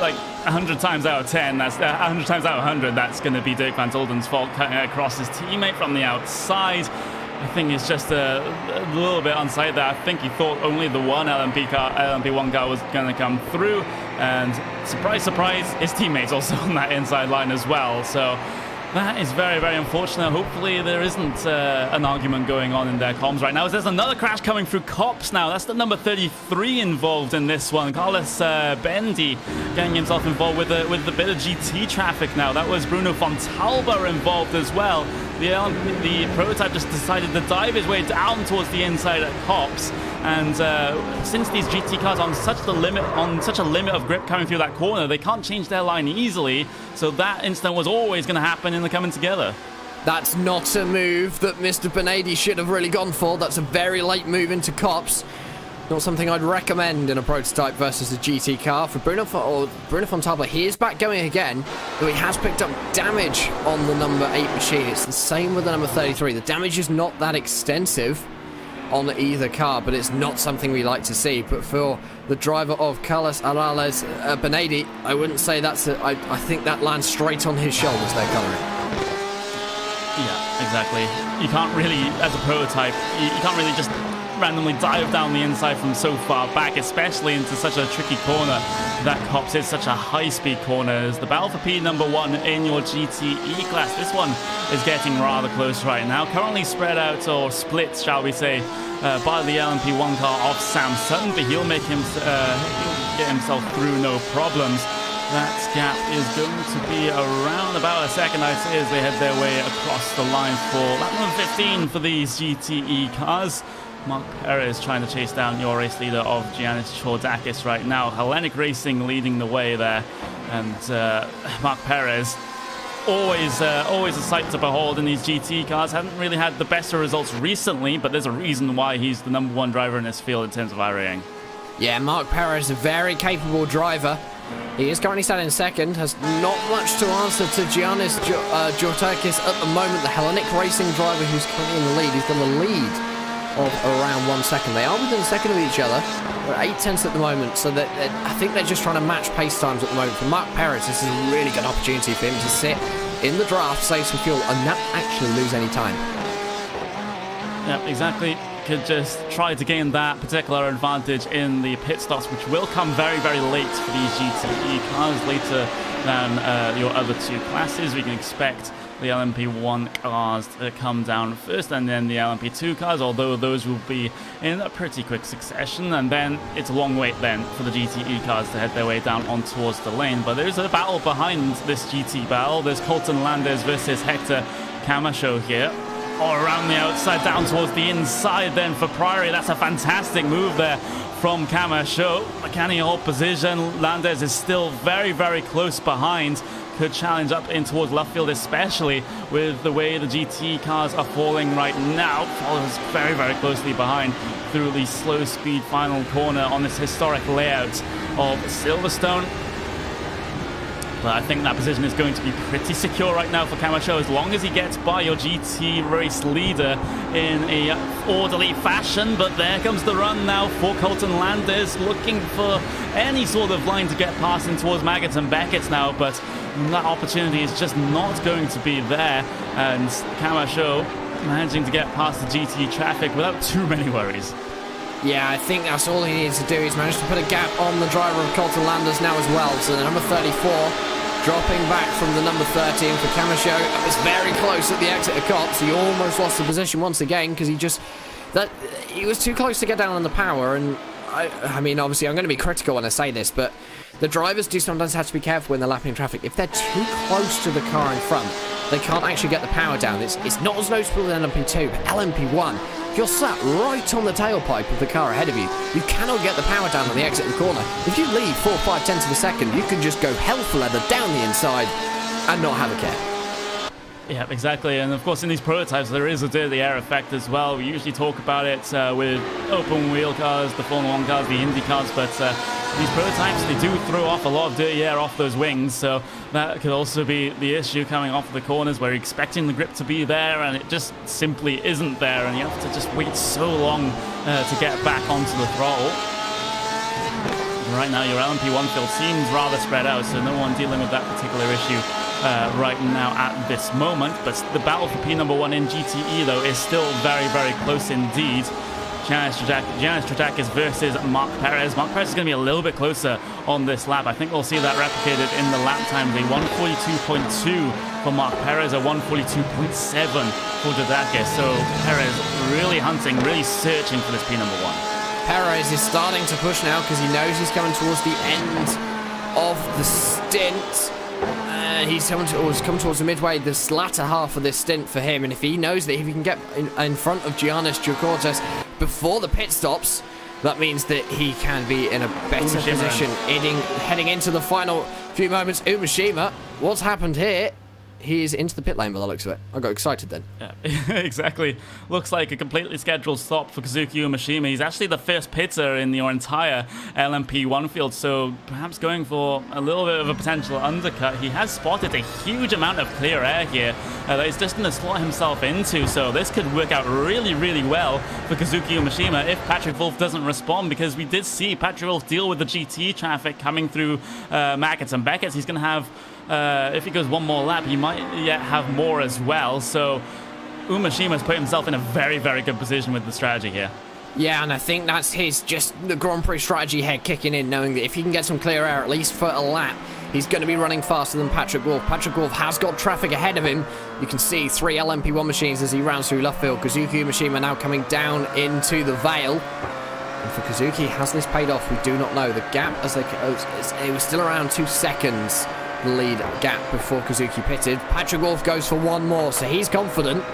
like 100 times out of 10, that's 100 times out of 100, that's going to be Dirk van Tolden's fault, cutting across his teammate from the outside. I think it's just a little bit unsighted there. I think he thought only the one LMP1 car was going to come through, and surprise, surprise, his teammate's also on that inside line as well. So that is very, very unfortunate. Hopefully there isn't an argument going on in their comms right now. There's another crash coming through Cops now. That's the number 33 involved in this one. Carlos Bendy getting himself involved with a bit of GT traffic now. That was Bruno Fontable involved as well. The prototype just decided to dive his way down towards the inside at Cops. And since these GT cars are on such a limit of grip coming through that corner, they can't change their line easily. So that incident was always going to happen in the coming together. That's not a move that Mr. Benady should have really gone for. That's a very late move into Cops. Not something I'd recommend in a prototype versus a GT car. For Bruno Fontable, he is back going again, though he has picked up damage on the number 8 machine. It's the same with the number 33. The damage is not that extensive on either car, but it's not something we like to see. But for the driver of Carlos Arales Benady, I wouldn't say that's I think that lands straight on his shoulders there, coloring. Yeah, exactly. You can't really, as a prototype, you can't really just randomly dive down the inside from so far back, especially into such a tricky corner. That Cops is such a high-speed corner. As the battle for P number 1 in your GTE class, this one is getting rather close right now. Currently spread out, or split, shall we say, by the LMP1 car of Sam Sutton, but he'll get himself through no problems. That gap is going to be around about a second, I'd say, as they head their way across the line for lap number 15 for these GTE cars. Mark Perez trying to chase down your race leader of Giannis Chordakis right now. Hellenic Racing leading the way there. And Mark Perez, always a sight to behold in these GT cars. Hasn't really had the best of results recently, but there's a reason why he's the number 1 driver in this field in terms of iRacing. Yeah, Mark Perez, a very capable driver. He is currently standing second, has not much to answer to Giannis Chordakis at the moment. The Hellenic Racing driver who's currently in the lead. He's got a lead of around 1 second. They are within a second of each other. They're 8 tenths at the moment, so that I think they're just trying to match pace times at the moment. For Mark Perez, this is a really good opportunity for him to sit in the draft, save some fuel, and not actually lose any time. Yep, exactly. Could just try to gain that particular advantage in the pit stops, which will come very, very late for these GTE cars, later than your other 2 classes. We can expect the LMP1 cars to come down first, and then the LMP2 cars, although those will be in a pretty quick succession. And then it's a long wait then for the GTE cars to head their way down on towards the lane. But there's a battle behind this GT battle. There's Colton Landers versus Hector Camacho here. or around the outside, down towards the inside then for Priory. That's a fantastic move there from Camacho. McCanny hold position. Landers is still very, very close behind. Could challenge up in towards left field, especially with the way the GT cars are falling right now. Follows very, very closely behind through the slow speed final corner on this historic layout of Silverstone. But I think that position is going to be pretty secure right now for Camacho, as long as he gets by your GT race leader in a orderly fashion. But there comes the run now for Colton Landis, looking for any sort of line to get past in towards Maggots and Beckett's now, but that opportunity is just not going to be there, and Camacho managing to get past the GT traffic without too many worries. Yeah, I think that's all he needs to do. He's managed to put a gap on the driver of Colton Landers now as well. So the number 34 dropping back from the number 13 for Camacho. That was very close at the exit of Cops. He almost lost the position once again because he was too close to get down on the power. And I mean, obviously, I'm going to be critical when I say this, but the drivers do sometimes have to be careful when they're lapping traffic. If they're too close to the car in front, they can't actually get the power down. It's not as noticeable in LMP2, but LMP1, if you're sat right on the tailpipe of the car ahead of you, you cannot get the power down on the exit of the corner. If you leave 4, 5 tenths of a second, you can just go hell for leather down the inside and not have a care. Yeah, exactly. And of course, in these prototypes, there is a dirty air effect as well. We usually talk about it with open wheel cars, the Formula 1 cars, the Indy cars, but these prototypes, they do throw off a lot of dirty air off those wings, so that could also be the issue coming off the corners where you're expecting the grip to be there and it just simply isn't there, and you have to just wait so long to get back onto the throttle. Right now, your LMP1 field seems rather spread out, so no one dealing with that particular issue right now at this moment. But the battle for P1 in GTE, though, is still very, very close indeed. Janis Trattakis versus Mark Perez. Mark Perez is going to be a little bit closer on this lap. I think we'll see that replicated in the lap times. A 142.2 for Mark Perez, a 142.7 for Trattakis. So Perez really hunting, really searching for this P1. Perez is starting to push now because he knows he's coming towards the end of the stint. He's come towards the midway, this latter half of this stint for him, and if he knows that if he can get in front of Giannis Giacortes before the pit stops, that means that he can be in a better position heading into the final few moments. Umashima, what's happened here? He is into the pit lane by the looks of it. I got excited then. Yeah, exactly. Looks like a completely scheduled stop for Kazuki Umashima. He's actually the first pitter in your entire LMP1 field, so perhaps going for a little bit of a potential undercut. He has spotted a huge amount of clear air here that he's just going to slot himself into, so this could work out really, really well for Kazuki Umashima if Patrick Wolff doesn't respond, because we did see Patrick Wolff deal with the GT traffic coming through Maggots and Beckett's. He's going to have if he goes one more lap, he might yet have more as well. So Umashima's put himself in a very, very good position with the strategy here. Yeah, and I think that's the Grand Prix strategy head kicking in, knowing that if he can get some clear air, at least for a lap, he's going to be running faster than Patrick Wolff. Patrick Wolff has got traffic ahead of him. You can see 3 LMP1 machines as he rounds through left field. Kazuki Umashima now coming down into the Vale. And for Kazuki, has this paid off? We do not know. The gap, it was still around 2 seconds. Lead gap before Kazuki pitted. Patrick Wolff goes for one more, so he's confident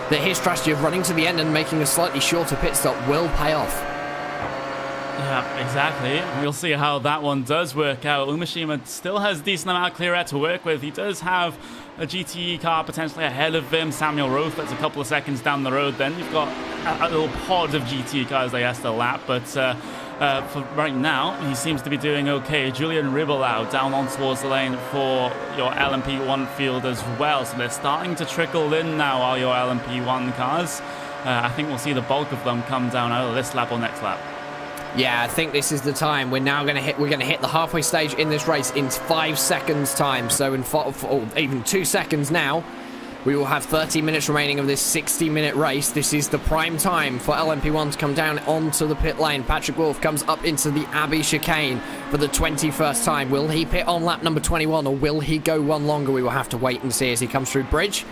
that his strategy of running to the end and making a slightly shorter pit stop will pay off. Yeah, exactly. We'll see how that one does work out. Umashima still has a decent amount of clear air to work with. He does have a GTE car potentially ahead of him. Samuel Roth, that's a couple of seconds down the road. Then you've got a little pod of GTE cars they has to lap, but for right now, he seems to be doing okay. Julian Ribelau down on towards the lane for your LMP1 field as well. So they're starting to trickle in now, all your LMP1 cars. I think we'll see the bulk of them come down either this lap or next lap. Yeah, I think this is the time. We're going to hit the halfway stage in this race in 5 seconds time. So in even 2 seconds now, we will have 30 minutes remaining of this 60-minute race. This is the prime time for LMP1 to come down onto the pit lane. Patrick Wolff comes up into the Abbey chicane for the 21st time. Will he pit on lap number 21, or will he go one longer? We will have to wait and see as he comes through bridge.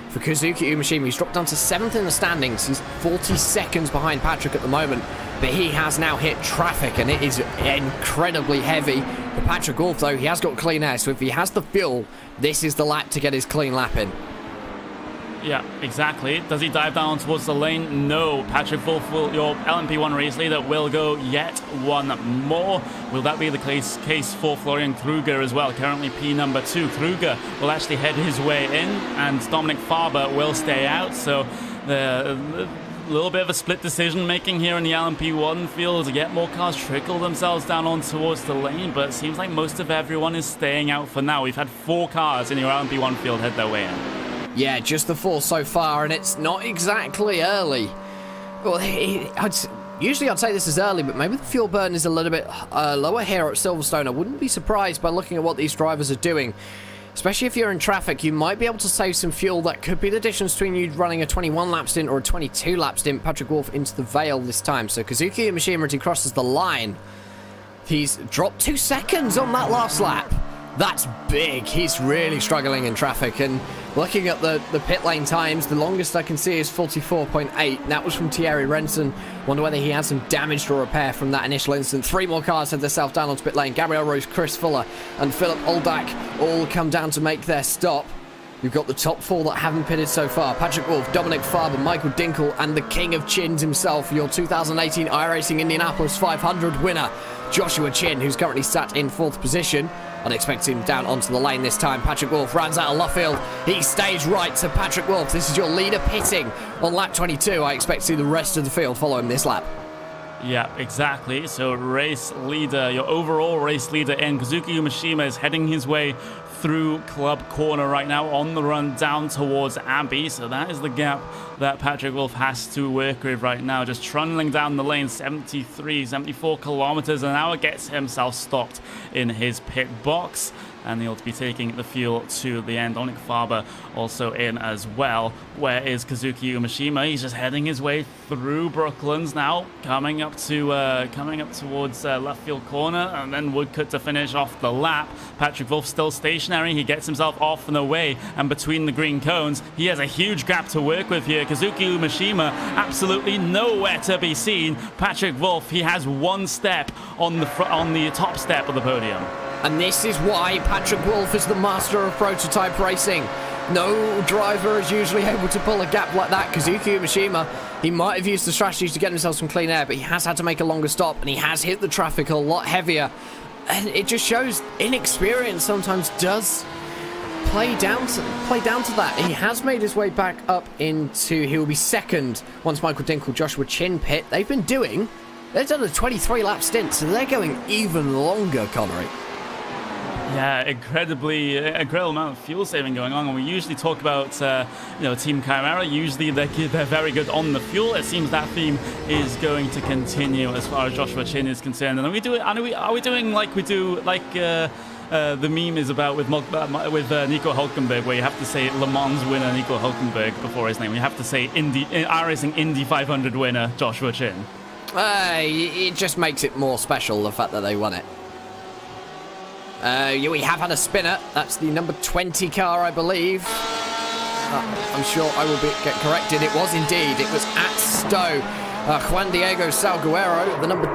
For Kazuki Umashima, he's dropped down to 7th in the standings. He's 40 seconds behind Patrick at the moment, but he has now hit traffic, and it is incredibly heavy. For Patrick Wolff, though, he has got clean air, so if he has the fuel, this is the lap to get his clean lap in. Yeah, exactly. Does he dive down towards the lane? No. Patrick Wolf, your LMP1 race leader, will go yet one more. Will that be the case for Florian Kruger as well? Currently P number 2. Kruger will actually head his way in, and Dominic Farber will stay out. So the little bit of a split decision making here in the LMP1 field. Yet more cars trickle themselves down on towards the lane, but it seems like most of everyone is staying out for now. We've had 4 cars in your LMP1 field head their way in. Yeah, just the 4 so far, and it's not exactly early. Well, usually I'd say this is early, but maybe the fuel burn is a little bit lower here at Silverstone. I wouldn't be surprised by looking at what these drivers are doing. Especially if you're in traffic, you might be able to save some fuel. That could be the difference between you running a 21 lap stint or a 22 lap stint. Patrick Wolf into the Vale this time. So Kazuki Yamashima, as he crosses the line, he's dropped 2 seconds on that last lap. That's big. He's really struggling in traffic, and looking at the pit lane times, the longest I can see is 44.8. That was from Thierry Renson. Wonder whether he had some damage to repair from that initial incident. 3 more cars head themselves down onto pit lane. Gabriel Rose, Chris Fuller, and Philip Oldak all come down to make their stop. You've got the top 4 that haven't pitted so far. Patrick Wolf, Dominic Farber, Michael Dinkel, and the king of chins himself, your 2018 iRacing Indianapolis 500 winner, Joshua Chin, who's currently sat in 4th position. Unexpected him down onto the lane this time. Patrick Wolf runs out of Luffield. He stays right to Patrick Wolf. This is your leader pitting on lap 22. I expect to see the rest of the field follow him this lap. Yeah, exactly. So race leader, your overall race leader in Kazuki Yamashima is heading his way through Club Corner right now on the run down towards Abbey. So that is the gap that Patrick Wolf has to work with right now. Just trundling down the lane, 74 kilometers an hour, gets himself stopped in his pit box. And he'll be taking the fuel to the end. Dominic Farber also in as well. Where is Kazuki Yamashima? He's just heading his way through Brooklands now, coming up towards left field corner, and then Woodcut to finish off the lap. Patrick Wolf still stationary. He gets himself off and away, and between the green cones, he has a huge gap to work with here. Kazuki Yamashima absolutely nowhere to be seen. Patrick Wolf, he has 1 step on the top step of the podium. And this is why Patrick Wolf is the master of prototype racing. No driver is usually able to pull a gap like that. Kazuki Yamashima, he might have used the strategies to get himself some clean air, but he has had to make a longer stop, and he has hit the traffic a lot heavier. And it just shows inexperience sometimes does play down to that. He has made his way back up into, he will be 2nd once Michael Dinkel, Joshua Chin pit. They've done a 23 lap stint, so they're going even longer, Connery. Yeah, incredible amount of fuel saving going on, and we usually talk about Team Chimera. Usually they're very good on the fuel. It seems that theme is going to continue as far as Joshua Chin is concerned. And are we doing like we do the meme is about with Nico Hulkenberg, where you have to say Le Mans winner Nico Hulkenberg before his name. You have to say iRacing Indy 500 winner Joshua Chin. It just makes it more special, the fact that they won it. We have had a spinner. That's the number 20 car, I believe. I'm sure I will get corrected. It was indeed. It was at Stowe. Juan Diego Salguero, the number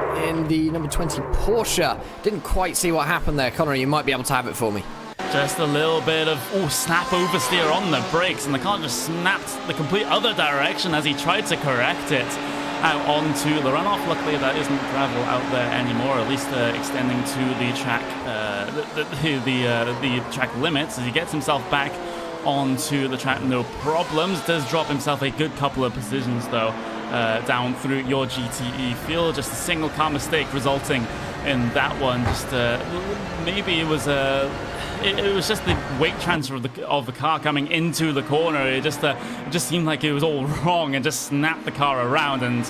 20 Porsche. Didn't quite see what happened there. Connery, you might be able to have it for me. Just a little bit of snap oversteer on the brakes, and the car just snapped the complete other direction as he tried to correct it out onto the runoff. Luckily, that isn't gravel out there anymore, at least extending to the track, the track limits. As he gets himself back onto the track, no problems. Does drop himself a good couple of positions though, down through your GTE field. Just a single car mistake resulting in that one. Just maybe it was it was just the weight transfer of the car coming into the corner. It just seemed like it was all wrong and just snapped the car around, and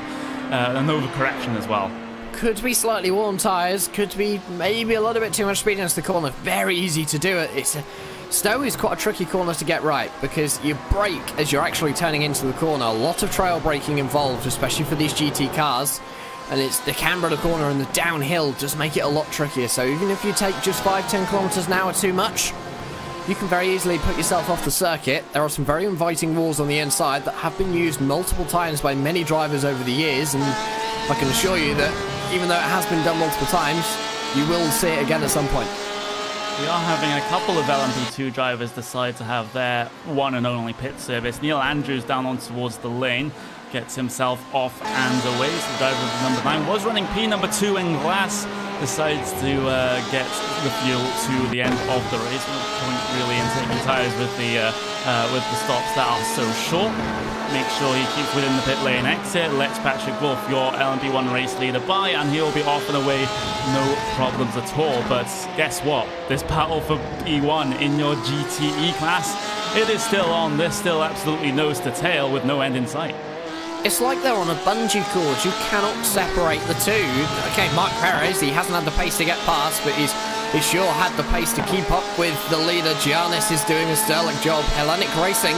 an overcorrection as well. Could be slightly worn tyres, could be maybe a little bit too much speed into the corner. Very easy to do it. Stowe is quite a tricky corner to get right because you brake as you're actually turning into the corner. A lot of trail braking involved, especially for these GT cars. And it's the camber of the corner and the downhill just make it a lot trickier. So even if you take just 5-10 kilometers an hour too much, you can very easily put yourself off the circuit. There are some very inviting walls on the inside that have been used multiple times by many drivers over the years, and I can assure you that even though it has been done multiple times, you will see it again at some point. We are having a couple of LMP2 drivers decide to have their one and only pit service. Neil Andrews down on towards the lane, gets himself off and away. So the driver with number 9 was running P number 2 in glass, decides to get the fuel to the end of the race. No point really in taking tyres with the stops that are so short. Make sure he keeps within the pit lane exit, lets Patrick Wolf, your LMP1 race leader, by, and he'll be off and away, no problems at all. But guess what? This battle for E1 in your GTE class, it is still on. There's still absolutely nose to tail with no end in sight. It's like they're on a bungee cord. You cannot separate the two. Okay, Mark Perez, he hasn't had the pace to get past, but he's sure had the pace to keep up with the leader. Giannis is doing a sterling job. Hellenic Racing,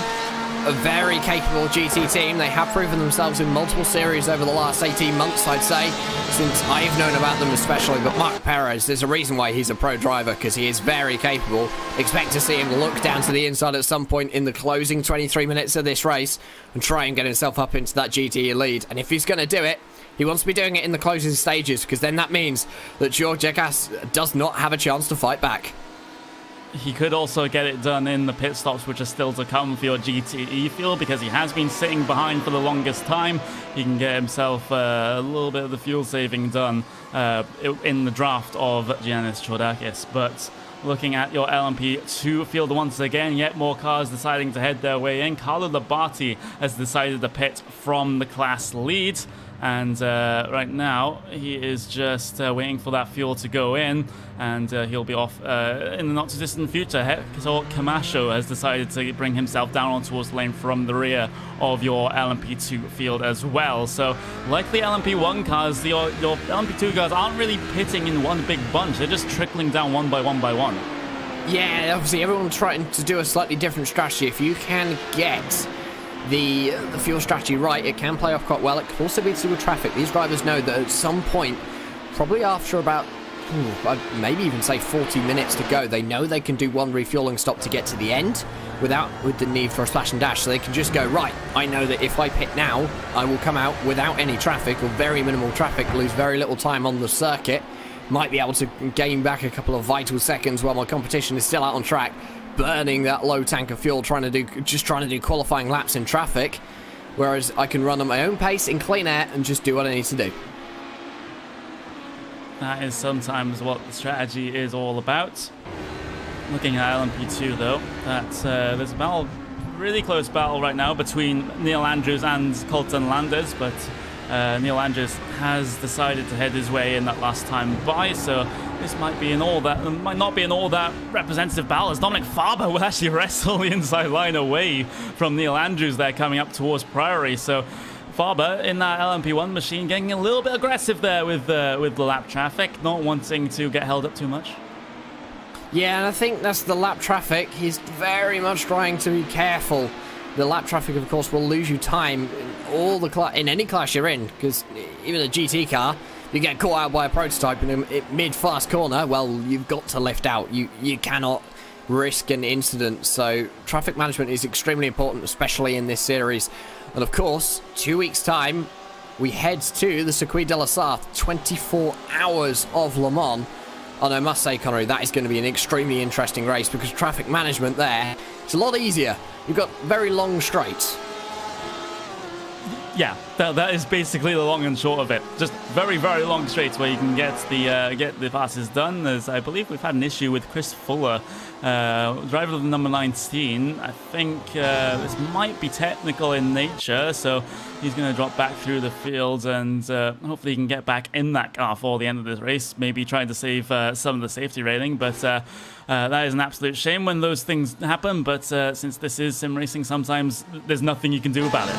a very capable GT team. They have proven themselves in multiple series over the last 18 months, I'd say, since I've known about them especially. But Mark Perez, there's a reason why he's a pro driver, because he is very capable. Expect to see him look down to the inside at some point in the closing 23 minutes of this race and try and get himself up into that GT lead. And if he's going to do it, he wants to be doing it in the closing stages, because then that means that George Egas does not have a chance to fight back. He could also get it done in the pit stops, which are still to come for your GTE field, because he has been sitting behind for the longest time. He can get himself a little bit of the fuel saving done in the draft of Giannis Chodakis. But looking at your LMP2 field once again, yet more cars deciding to head their way in. Carlo Labate has decided to pit from the class lead. And right now, he is just waiting for that fuel to go in, and he'll be off in the not-too-distant future. Hector Camacho has decided to bring himself down on towards the lane from the rear of your LMP2 field as well. So, like the LMP1 cars, your LMP2 cars aren't really pitting in one big bunch. They're just trickling down one by one by one. Yeah, obviously everyone's trying to do a slightly different strategy. If you can get the fuel strategy right, it can play off quite well. It can also be to do with traffic. These drivers know that at some point, probably after about I'd maybe even say 40 minutes to go, they know they can do one refueling stop to get to the end with the need for a splash and dash. So they can just go, right, I know that if I pit now, I will come out without any traffic or very minimal traffic, lose very little time on the circuit, might be able to gain back a couple of vital seconds while my competition is still out on track, burning that low tank of fuel, trying to do qualifying laps in traffic, whereas I can run at my own pace in clean air and just do what I need to do. That is sometimes what the strategy is all about. Looking at LMP2 though, there's a battle, really close battle right now between Neil Andrews and Colton Landers, but Neil Andrews has decided to head his way in that last time by, so this might not be an all that representative battle, as Dominic Farber will actually wrestle the inside line away from Neil Andrews there coming up towards Priory. So Farber in that LMP1 machine getting a little bit aggressive there with the lap traffic, not wanting to get held up too much. Yeah, and I think that's the lap traffic. He's very much trying to be careful. The lap traffic, of course, will lose you time in any class you're in, because even a GT car, you get caught out by a prototype in a mid-fast corner, well, you've got to lift out. You cannot risk an incident, so traffic management is extremely important, especially in this series. And of course, 2 weeks' time, we head to the Circuit de la Sarthe, 24 hours of Le Mans. And I must say, Connery, that is going to be an extremely interesting race, because traffic management there, it's a lot easier. You've got very long straights. Yeah, that is basically the long and short of it. Just very, very long straights where you can get the passes done. As I believe we've had an issue with Chris Fuller, driver of the number 19. I think this might be technical in nature, so he's going to drop back through the field, and hopefully he can get back in that car for the end of this race, maybe trying to save some of the safety rating. But that is an absolute shame when those things happen, but since this is sim racing, sometimes there's nothing you can do about it.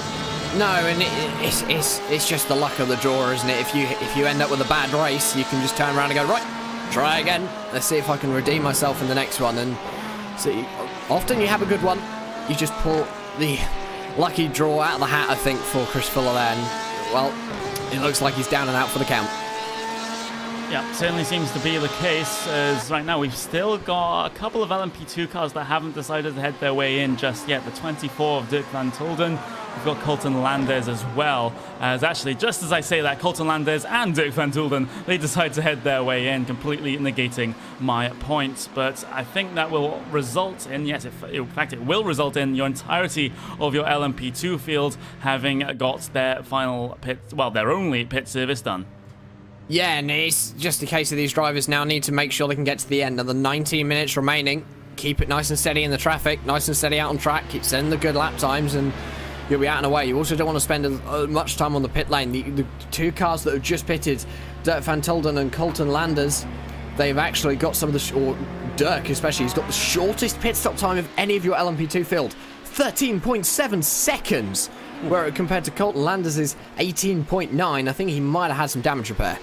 No, and it's just the luck of the draw, isn't it? If you end up with a bad race, you can just turn around and go, right, try again. Let's see if I can redeem myself in the next one. And see, often you have a good one, you just pull the lucky draw out of the hat, I think, for Chris Fuller there. And, well, it looks like he's down and out for the count. Yeah, certainly seems to be the case, as right now we've still got a couple of LMP2 cars that haven't decided to head their way in just yet. The 24 of Dirk van Tulden, we've got Colton Landers as well. As actually, just as I say that, Colton Landers and Dirk van Tulden, they decide to head their way in, completely negating my points. But I think that will result in, yes, in fact it will result in your entirety of your LMP2 field having got their final pit, well, their only pit service done. Yeah, and it's just a case of these drivers now need to make sure they can get to the end. Another 19 minutes remaining. Keep it nice and steady in the traffic, nice and steady out on track, keep sending the good lap times, and you'll be out and away. You also don't want to spend much time on the pit lane. The two cars that have just pitted, Dirk van Tulden and Colton Landers, they've actually got some of the, or Dirk especially, he's got the shortest pit stop time of any of your LMP2 field. 13.7 seconds, where compared to Colton Landers is 18.9. I think he might have had some damage repair.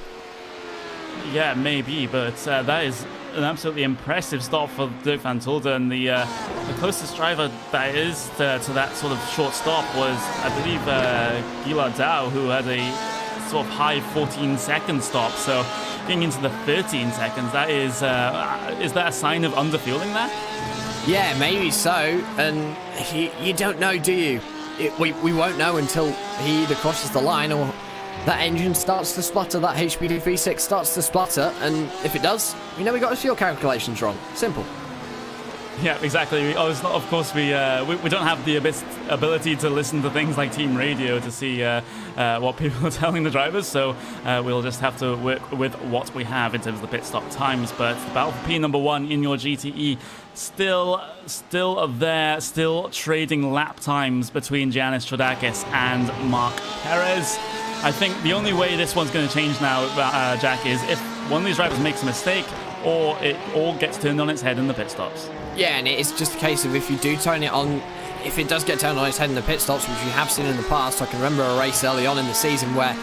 Yeah, maybe, but that is an absolutely impressive stop for Dirk van Tulden. The closest driver that is to that sort of short stop was, I believe, Gila Dow, who had a sort of high 14-second stop. So getting into the 13 seconds, that is that a sign of underfueling there? Yeah, maybe so. And you don't know, do you? We won't know until he either crosses the line or that engine starts to splutter, that HPD V6 starts to splutter, and if it does, we know we got his fuel calculations wrong. Simple. Yeah, exactly. Of course, we don't have the ability to listen to things like team radio to see what people are telling the drivers, so we'll just have to work with what we have in terms of the pit stop times. But the battle for P1 in your GTE still there, still trading lap times between Giannis Trodakis and Mark Perez. I think the only way this one's going to change now, Jack, is if one of these drivers makes a mistake or it all gets turned on its head in the pit stops. Yeah, and it's just a case of if you do turn it on, if it does get turned on its head in the pit stops, which we have seen in the past. I can remember a race early on in the season where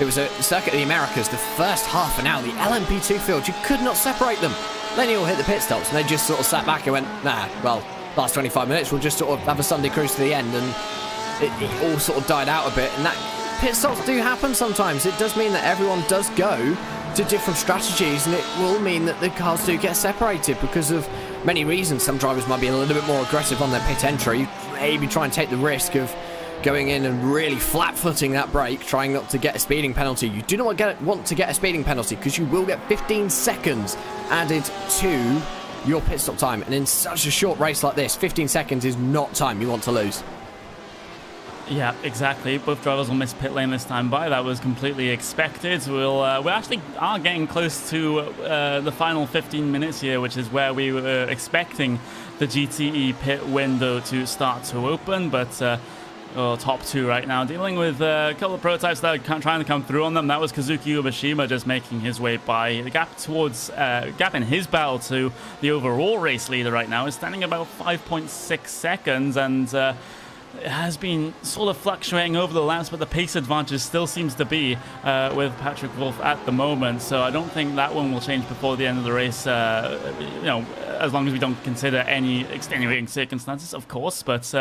it was a Circuit of the Americas, the first half an hour, the LMP2 field, you could not separate them. Then you all hit the pit stops, and they just sort of sat back and went, nah, well, last 25 minutes, we'll just sort of have a Sunday cruise to the end, and it all sort of died out a bit, and that pit stops do happen sometimes. It does mean that everyone does go to different strategies, and it will mean that the cars do get separated because of many reasons. Some drivers might be a little bit more aggressive on their pit entry, maybe try and take the risk of going in and really flat-footing that brake, trying not to get a speeding penalty. You do not want to get a speeding penalty because you will get 15 seconds added to your pit stop time, and in such a short race like this, 15 seconds is not time you want to lose. Yeah, exactly. Both drivers will miss pit lane this time by. That was completely expected. We actually are getting close to the final 15 minutes here, which is where we were expecting the GTE pit window to start to open, but top two right now, dealing with a couple of prototypes that are trying to come through on them. That was Kazuki Ubashima just making his way by. The gap in his battle to the overall race leader right now is standing about 5.6 seconds, and it has been sort of fluctuating over the laps, but the pace advantage still seems to be with Patrick Wolff at the moment. So I don't think that one will change before the end of the race, as long as we don't consider any extenuating circumstances, of course. But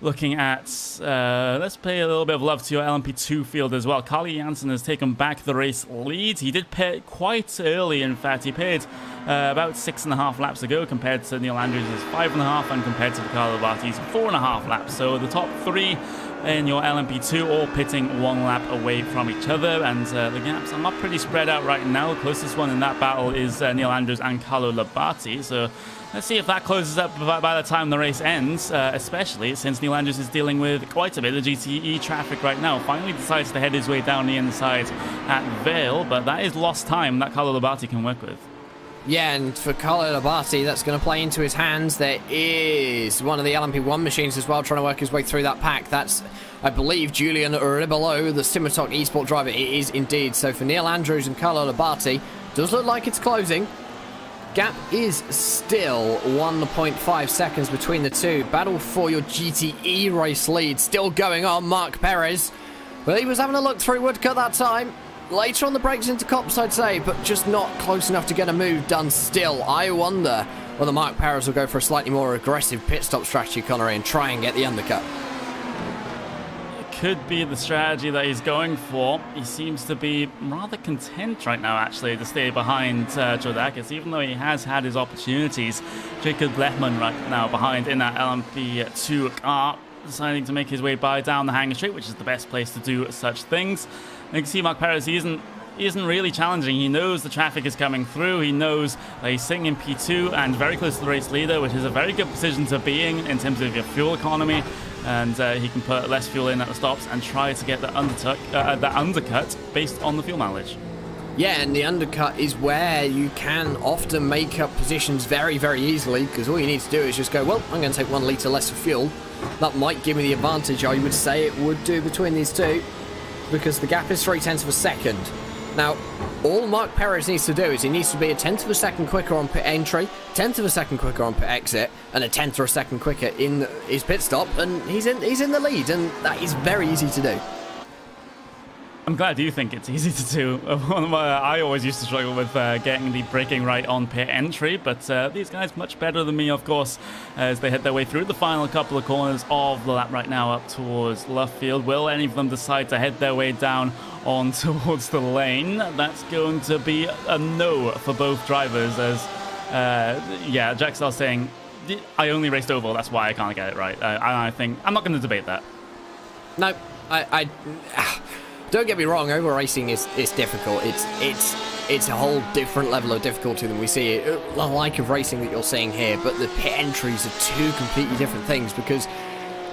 looking at, let's pay a little bit of love to your LMP2 field as well. Carly Jansen has taken back the race lead. He did pit quite early, in fact. He pitted about 6.5 laps ago compared to Neil Andrews' 5.5, and compared to Riccardo Barti's 4.5 laps. So the top three in your LMP2 all pitting 1 lap away from each other, and the gaps are not pretty spread out right now. The closest one in that battle is Neil Andrews and Carlo Labate. So let's see if that closes up by the time the race ends, especially since Neil Andrews is dealing with quite a bit of GTE traffic right now. Finally decides to head his way down the inside at Vale, but that is lost time that Carlo Labate can work with. Yeah, and for Carlo Labate, that's going to play into his hands. There is one of the LMP1 machines as well trying to work his way through that pack. That's, I believe, Julian Ribolo, the Simmertalk eSport driver. It is indeed. So for Neil Andrews and Carlo Labate, does look like it's closing. Gap is still 1.5 seconds between the two. Battle for your GTE race lead still going on. Mark Perez, well, he was having a look through Woodcut that time. Later on the brakes into Cops, I'd say, but just not close enough to get a move done still. I wonder whether Mark Perez will go for a slightly more aggressive pit stop strategy, Connery, and try and get the undercut. could be the strategy that he's going for. He seems to be rather content right now, actually, to stay behind Chodakis, even though he has had his opportunities. Jacob Lehman right now behind in that LMP2 car, deciding to make his way down the hanging straight, which is the best place to do such things. And you can see Mark Perez, he isn't really challenging. He knows the traffic is coming through. He knows that he's sitting in P2 and very close to the race leader, which is a very good position to be in terms of your fuel economy. And he can put less fuel in at the stops and try to get the undercut based on the fuel mileage. Yeah, and the undercut is where you can often make up positions very, very easily, because all you need to do is just go, well, I'm going to take 1 litre less of fuel. That might give me the advantage, I would say it would do, between these two, because the gap is 0.3 of a second. Now, all Mark Perez needs to do is he needs to be 1/10 of a second quicker on pit entry, 1/10 of a second quicker on pit exit, and 1/10 of a second quicker in his pit stop, and he's in the lead, and that is very easy to do. I'm glad you think it's easy to do. I always used to struggle with getting the braking right on pit entry, but these guys much better than me, of course, as they head their way through the final couple of corners of the lap right now up towards Luffield. Will any of them decide to head their way down on towards the lane? That's going to be a no for both drivers, as yeah, Jackstar's saying, I only raced oval, that's why I can't get it right. I think I'm not going to debate that. No, I don't get me wrong, oval racing is difficult. It's a whole different level of difficulty than we see it, the like of racing that you're seeing here, but the pit entries are two completely different things, because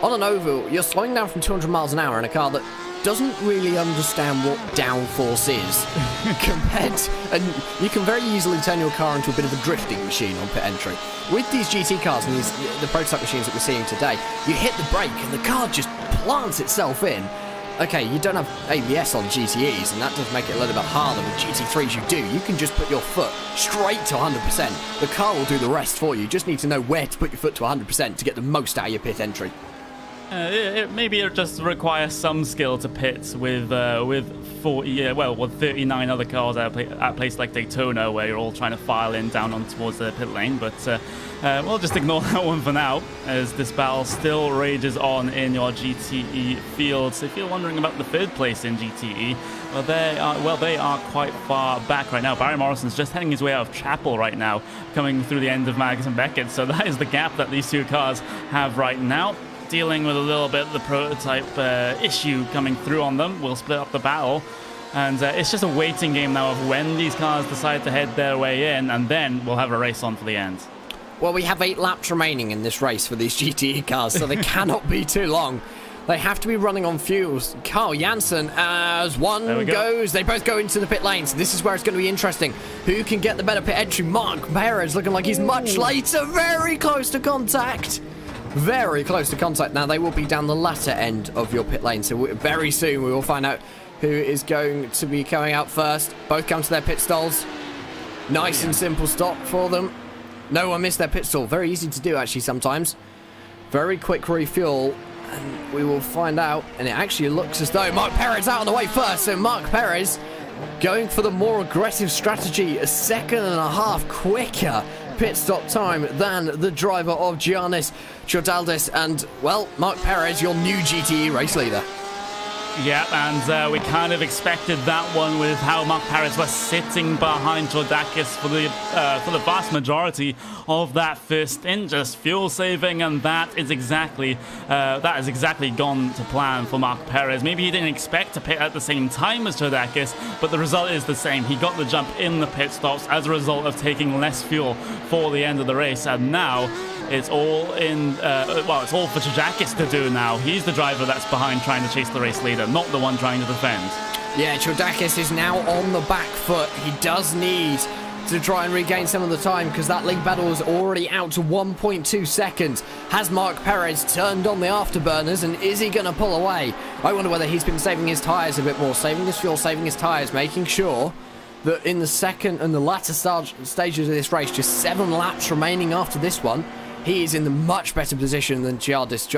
on an oval, you're slowing down from 200 miles an hour in a car that doesn't really understand what downforce is and you can very easily turn your car into a bit of a drifting machine on pit entry. With these GT cars and the prototype machines that we're seeing today, you hit the brake and the car just plants itself in. Okay, you don't have ABS on GTEs, and that does make it a little bit harder. With GT3s you do. You can just put your foot straight to 100%. The car will do the rest for you. You just need to know where to put your foot to 100% to get the most out of your pit entry. Maybe it just requires some skill to pit with 39 other cars at a place like Daytona, where you're all trying to file in down on towards the pit lane. But we'll just ignore that one for now, as this battle still rages on in your GTE field. So if you're wondering about the third place in GTE, they are quite far back right now. Barry Morrison's just heading his way out of Chapel right now, coming through the end of Magnussen Beckett. So that is the gap that these two cars have right now. Dealing with a little bit of the prototype issue coming through on them. We'll split up the battle, and it's just a waiting game now of when these cars decide to head their way in, and then we'll have a race on for the end. Well, we have 8 laps remaining in this race for these GTE cars, so they cannot be too long. They have to be running on fuels. Carl Janssen, as one goes, they both go into the pit lane, so this is where it's going to be interesting. Who can get the better pit entry? Mark Perez looking like he's much later, very close to contact. Very close to contact. Now, they will be down the latter end of your pit lane, so very soon we will find out who is going to be coming out first. Both come to their pit stalls. Nice and simple stop for them. No one missed their pit stall. Very easy to do, actually, sometimes. Very quick refuel, and we will find out. And it actually looks as though Mark Perez out on the way first, so Mark Perez going for the more aggressive strategy, a second and a half quicker pit stop time than the driver of Giannis Chodaldis, and, well, Mark Perez, your new GTE race leader. Yeah, and we kind of expected that one with how Mark Perez was sitting behind Chodakis for the vast majority of that first stint, just fuel saving, and that is exactly gone to plan for Mark Perez. Maybe he didn't expect to pit at the same time as Chodakis, but the result is the same. He got the jump in the pit stops as a result of taking less fuel for the end of the race, and now it's all it's all for Chodakis to do now. He's the driver that's behind trying to chase the race leader, not the one trying to defend. Yeah, Chodakis is now on the back foot. He does need to try and regain some of the time, because that lead battle is already out to 1.2 seconds. Has Mark Perez turned on the afterburners, and is he going to pull away? I wonder whether he's been saving his tyres a bit more, saving his fuel, saving his tyres, making sure that in the second and the latter stages of this race, just 7 laps remaining after this one, he is in the much better position than Giannis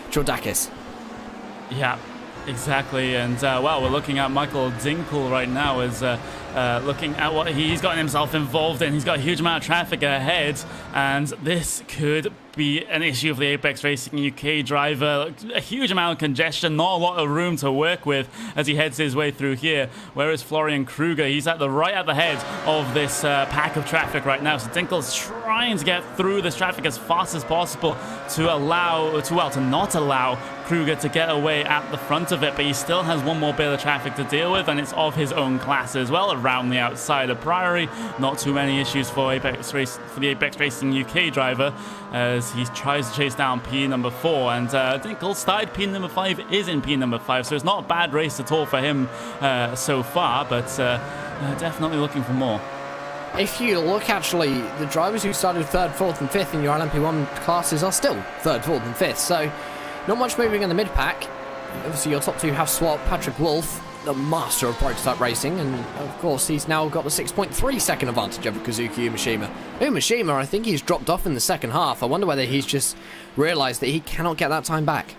Chodakis. Yeah, exactly. And, well, we're looking at Michael Dinkel right now as looking at what he's gotten himself involved in. He's got a huge amount of traffic ahead, and this could be an issue for the Apex Racing UK driver. A huge amount of congestion, not a lot of room to work with as he heads his way through here. Whereas Florian Kruger, he's right at the head of this pack of traffic right now. So Dinkel's trying to get through this traffic as fast as possible to not allow Kruger to get away at the front of it, but he still has one more bit of traffic to deal with, and it's of his own class as well, around the outside of Priory. Not too many issues for the Apex Racing UK driver as he tries to chase down P number 4, and Dinkel started P number 5, is in P number 5, so it's not a bad race at all for him so far, but definitely looking for more. If you look, actually, the drivers who started 3rd, 4th and 5th in your LMP1 classes are still 3rd, 4th and 5th, so not much moving in the mid-pack. Obviously, your top two have swapped. Patrick Wolf, the master of prototype racing, and of course, he's now got the 6.3 second advantage over Kazuki Umeshima. Umeshima, I think he's dropped off in the second half. I wonder whether he's just realised that he cannot get that time back.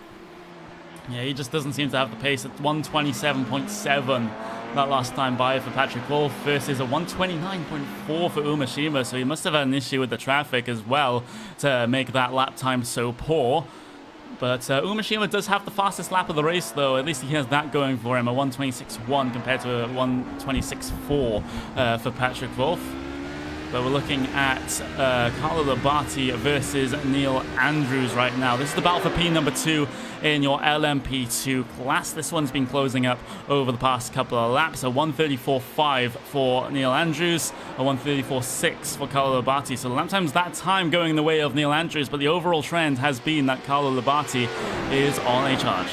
Yeah, he just doesn't seem to have the pace at 127.7 that last time by for Patrick Wolf versus a 129.4 for Umeshima, so he must have had an issue with the traffic as well to make that lap time so poor. But Umeshima does have the fastest lap of the race, though. At least he has that going for him, a 126.1 compared to a 126.4 for Patrick Wolf. But we're looking at Carlo Labate versus Neil Andrews right now. This is the battle for P number 2 in your LMP2 class. This one's been closing up over the past couple of laps. A 134.5 for Neil Andrews, a 134.6 for Carlo Labate. So the lap time's that time going in the way of Neil Andrews, but the overall trend has been that Carlo Labate is on a charge.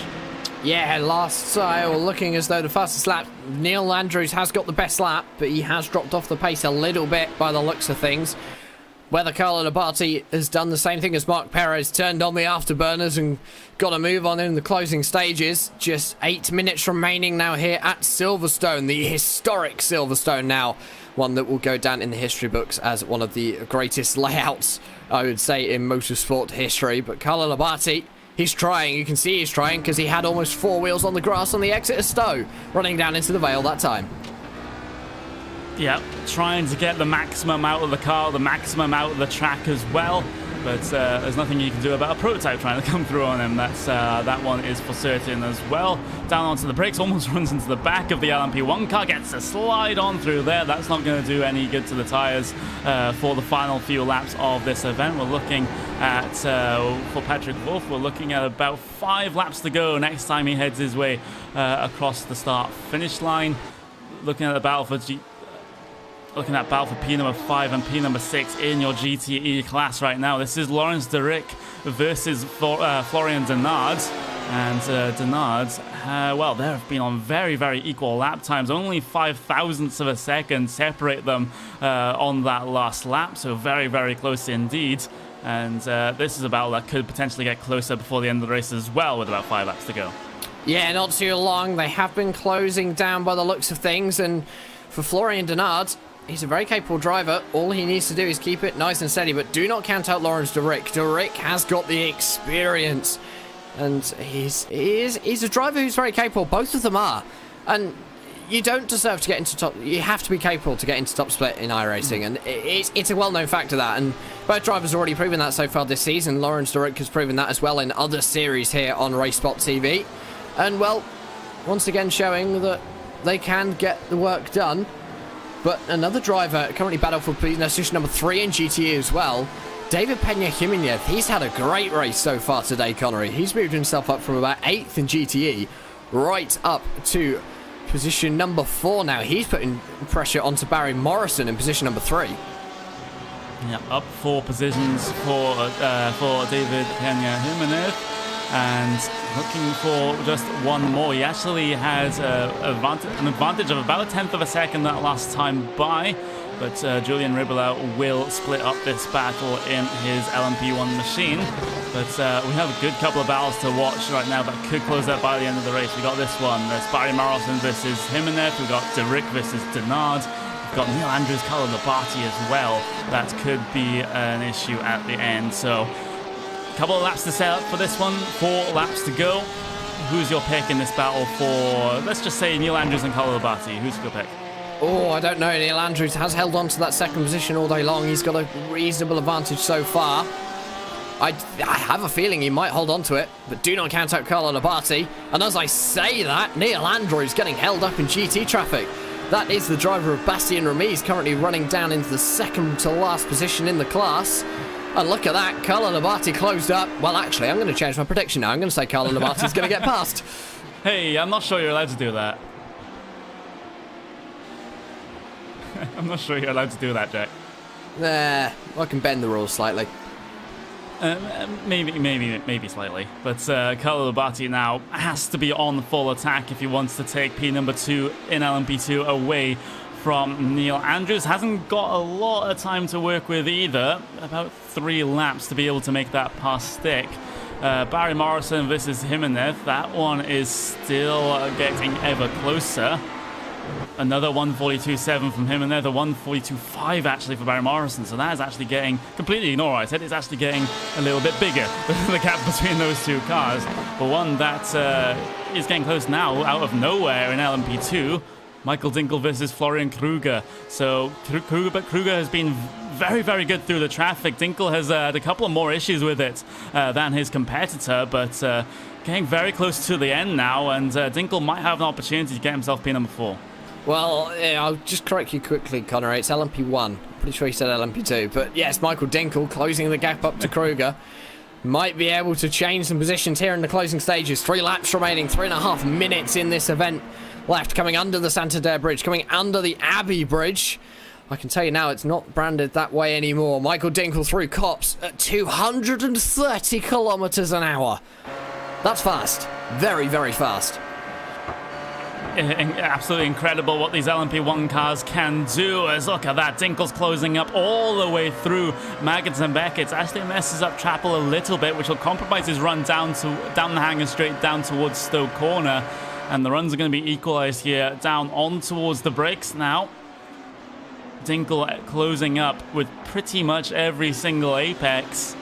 Yeah, last style looking as though the fastest lap, Neil Andrews has got the best lap, but he has dropped off the pace a little bit by the looks of things. Whether Carlo Labate has done the same thing as Mark Perez, turned on the afterburners and got a move on in the closing stages. Just 8 minutes remaining now here at Silverstone, the historic Silverstone now. One that will go down in the history books as one of the greatest layouts, I would say, in motorsport history. But Carlo Labate, he's trying. You can see he's trying because he had almost 4 wheels on the grass on the exit of Stowe, running down into the Vale that time. Yeah, trying to get the maximum out of the car, the maximum out of the track as well. But there's nothing you can do about a prototype trying to come through on him. That one is for certain as well. Down onto the brakes, almost runs into the back of the LMP1 car, gets a slide on through there. That's not going to do any good to the tyres for the final few laps of this event. We're looking at, for Patrick Wolf, we're looking at about 5 laps to go next time he heads his way across the start-finish line. Looking at the battle for P number 5 and P number 6 in your GTE class right now. This is Lawrence Derick versus Florian Denard. And Denard, well, they have been on very, very equal lap times. Only 0.005 of a second separate them on that last lap. So very, very close indeed. And this is a battle that could potentially get closer before the end of the race as well, with about 5 laps to go. Yeah, not too long. They have been closing down by the looks of things. And for Florian Denard, he's a very capable driver. All he needs to do is keep it nice and steady, but do not count out Lawrence Derick. Derick has got the experience, and he's a driver who's very capable. Both of them are, and you don't deserve to get into top. You have to be capable to get into top split in iRacing, and it's a well-known fact of that. And both drivers have already proven that so far this season. Lawrence Derick has proven that as well in other series here on RaceSpotTV, and well, once again showing that they can get the work done. But another driver currently battled for position number 3 in GTE as well, David Pena Jimenez. He's had a great race so far today, Connery. He's moved himself up from about 8th in GTE right up to position number 4 now. He's putting pressure onto Barry Morrison in position number 3. Yeah, up 4 positions for David Pena Jimenez. And looking for just one more. He actually has an advantage of about 1/10 of a second that last time by, but Julian Ribelau will split up this battle in his LMP1 machine. But we have a good couple of battles to watch right now that could close out by the end of the race. We got this one. There's Barry Morrison versus Jimenez. We've got Derick versus Denard. We've got Neil Andrews, Carlo Labate as well. That could be an issue at the end. So couple of laps to set up for this one, 4 laps to go. Who's your pick in this battle for, let's just say, Neil Andrews and Carlo Labate? Who's your pick? Oh, I don't know. Neil Andrews has held on to that second position all day long. He's got a reasonable advantage so far. I have a feeling he might hold on to it, but do not count out Carlo Labate. And as I say that, Neil Andrews getting held up in GT traffic. That is the driver of Bastien Remise, currently running down into the second to last position in the class. And look at that, Carlo Labate closed up. Well, actually, I'm going to change my prediction now. I'm going to say Carlo Labate is going to get past. Hey, I'm not sure you're allowed to do that. I'm not sure you're allowed to do that, Jack. Nah, I can bend the rules slightly. Maybe slightly. But Carlo Labate now has to be on full attack if he wants to take P number 2 in LMP2 away from Neil Andrews. Hasn't got a lot of time to work with either. About 3 laps to be able to make that pass stick. Barry Morrison versus Jimenez. That one is still getting ever closer. Another 142.7 from him, and they're the 142.5 actually for Barry Morrison. So that is actually getting completely ignored. I said it's actually getting a little bit bigger, the gap between those 2 cars. But one that is getting close now out of nowhere in LMP2. Michael Dinkel versus Florian Kruger. So Kruger has been very, very good through the traffic. Dinkel has had a couple of more issues with it than his competitor, but getting very close to the end now, and Dinkel might have an opportunity to get himself P number 4. Well, I'll just correct you quickly, Connor. It's LMP1. Pretty sure he said LMP2. But yes, Michael Dinkel closing the gap up to Kruger. Might be able to change some positions here in the closing stages. 3 laps remaining, 3.5 minutes in this event left. Coming under the Santander Bridge, coming under the Abbey Bridge. I can tell you now, it's not branded that way anymore. Michael Dinkel through cops at 230 kilometers an hour. That's fast. Very, very fast. Absolutely incredible what these LMP1 cars can do. As look at that, Dinkel's closing up all the way through Maggots and Beckett. Actually messes up Chappell a little bit, which will compromise his run down the hanger straight down towards Stoke Corner. And the runs are going to be equalized here, down on towards the brakes now. Dinkel closing up with pretty much every single apex.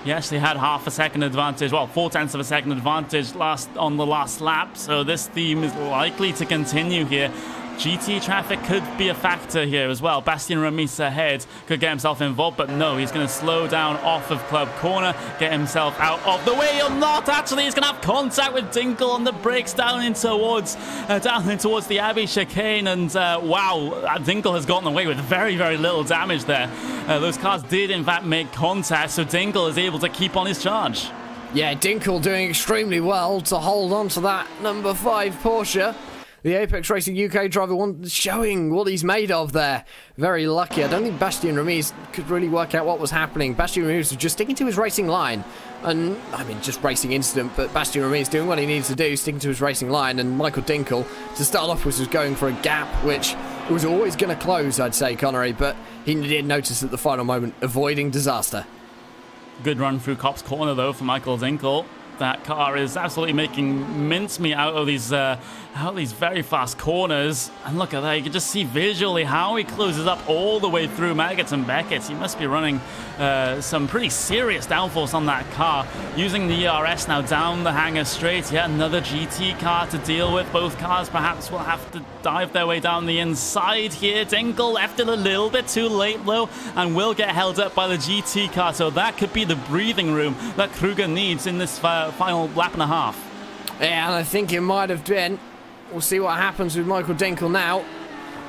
He actually had half a second advantage, well, 0.4 of a second advantage on the last lap, so this theme is likely to continue here. GT traffic could be a factor here as well. Bastien Remise ahead could get himself involved, but no, he's going to slow down off of Club Corner, get himself out of the way, or not. Actually, he's going to have contact with Dinkel on the brakes down in towards the Abbey chicane, and wow, Dinkel has gotten away with very, very little damage there. Those cars did, in fact, make contact, so Dinkel is able to keep on his charge. Yeah, Dinkel doing extremely well to hold on to that number 5 Porsche. The Apex Racing UK driver showing what he's made of there. Very lucky. I don't think Bastien Remise could really work out what was happening. Bastien Remise was just sticking to his racing line. And, I mean, just racing incident, but Bastien Remise doing what he needs to do, sticking to his racing line. And Michael Dinkel, to start off with, was going for a gap, which was always going to close, I'd say, Connery. But he did notice at the final moment, avoiding disaster. Good run through Copse Corner, though, for Michael Dinkel. That car is absolutely making mincemeat out of these very fast corners. And look at that, you can just see visually how he closes up all the way through Maggots and Beckett. He must be running some pretty serious downforce on that car. Using the ERS now down the hanger straight. Yet another GT car to deal with. Both cars perhaps will have to dive their way down the inside here. Dinkel left it a little bit too late, though, and will get held up by the GT car. So that could be the breathing room that Kruger needs in this final lap and a half. Yeah, and I think it might have been. We'll see what happens with Michael Dinkel now.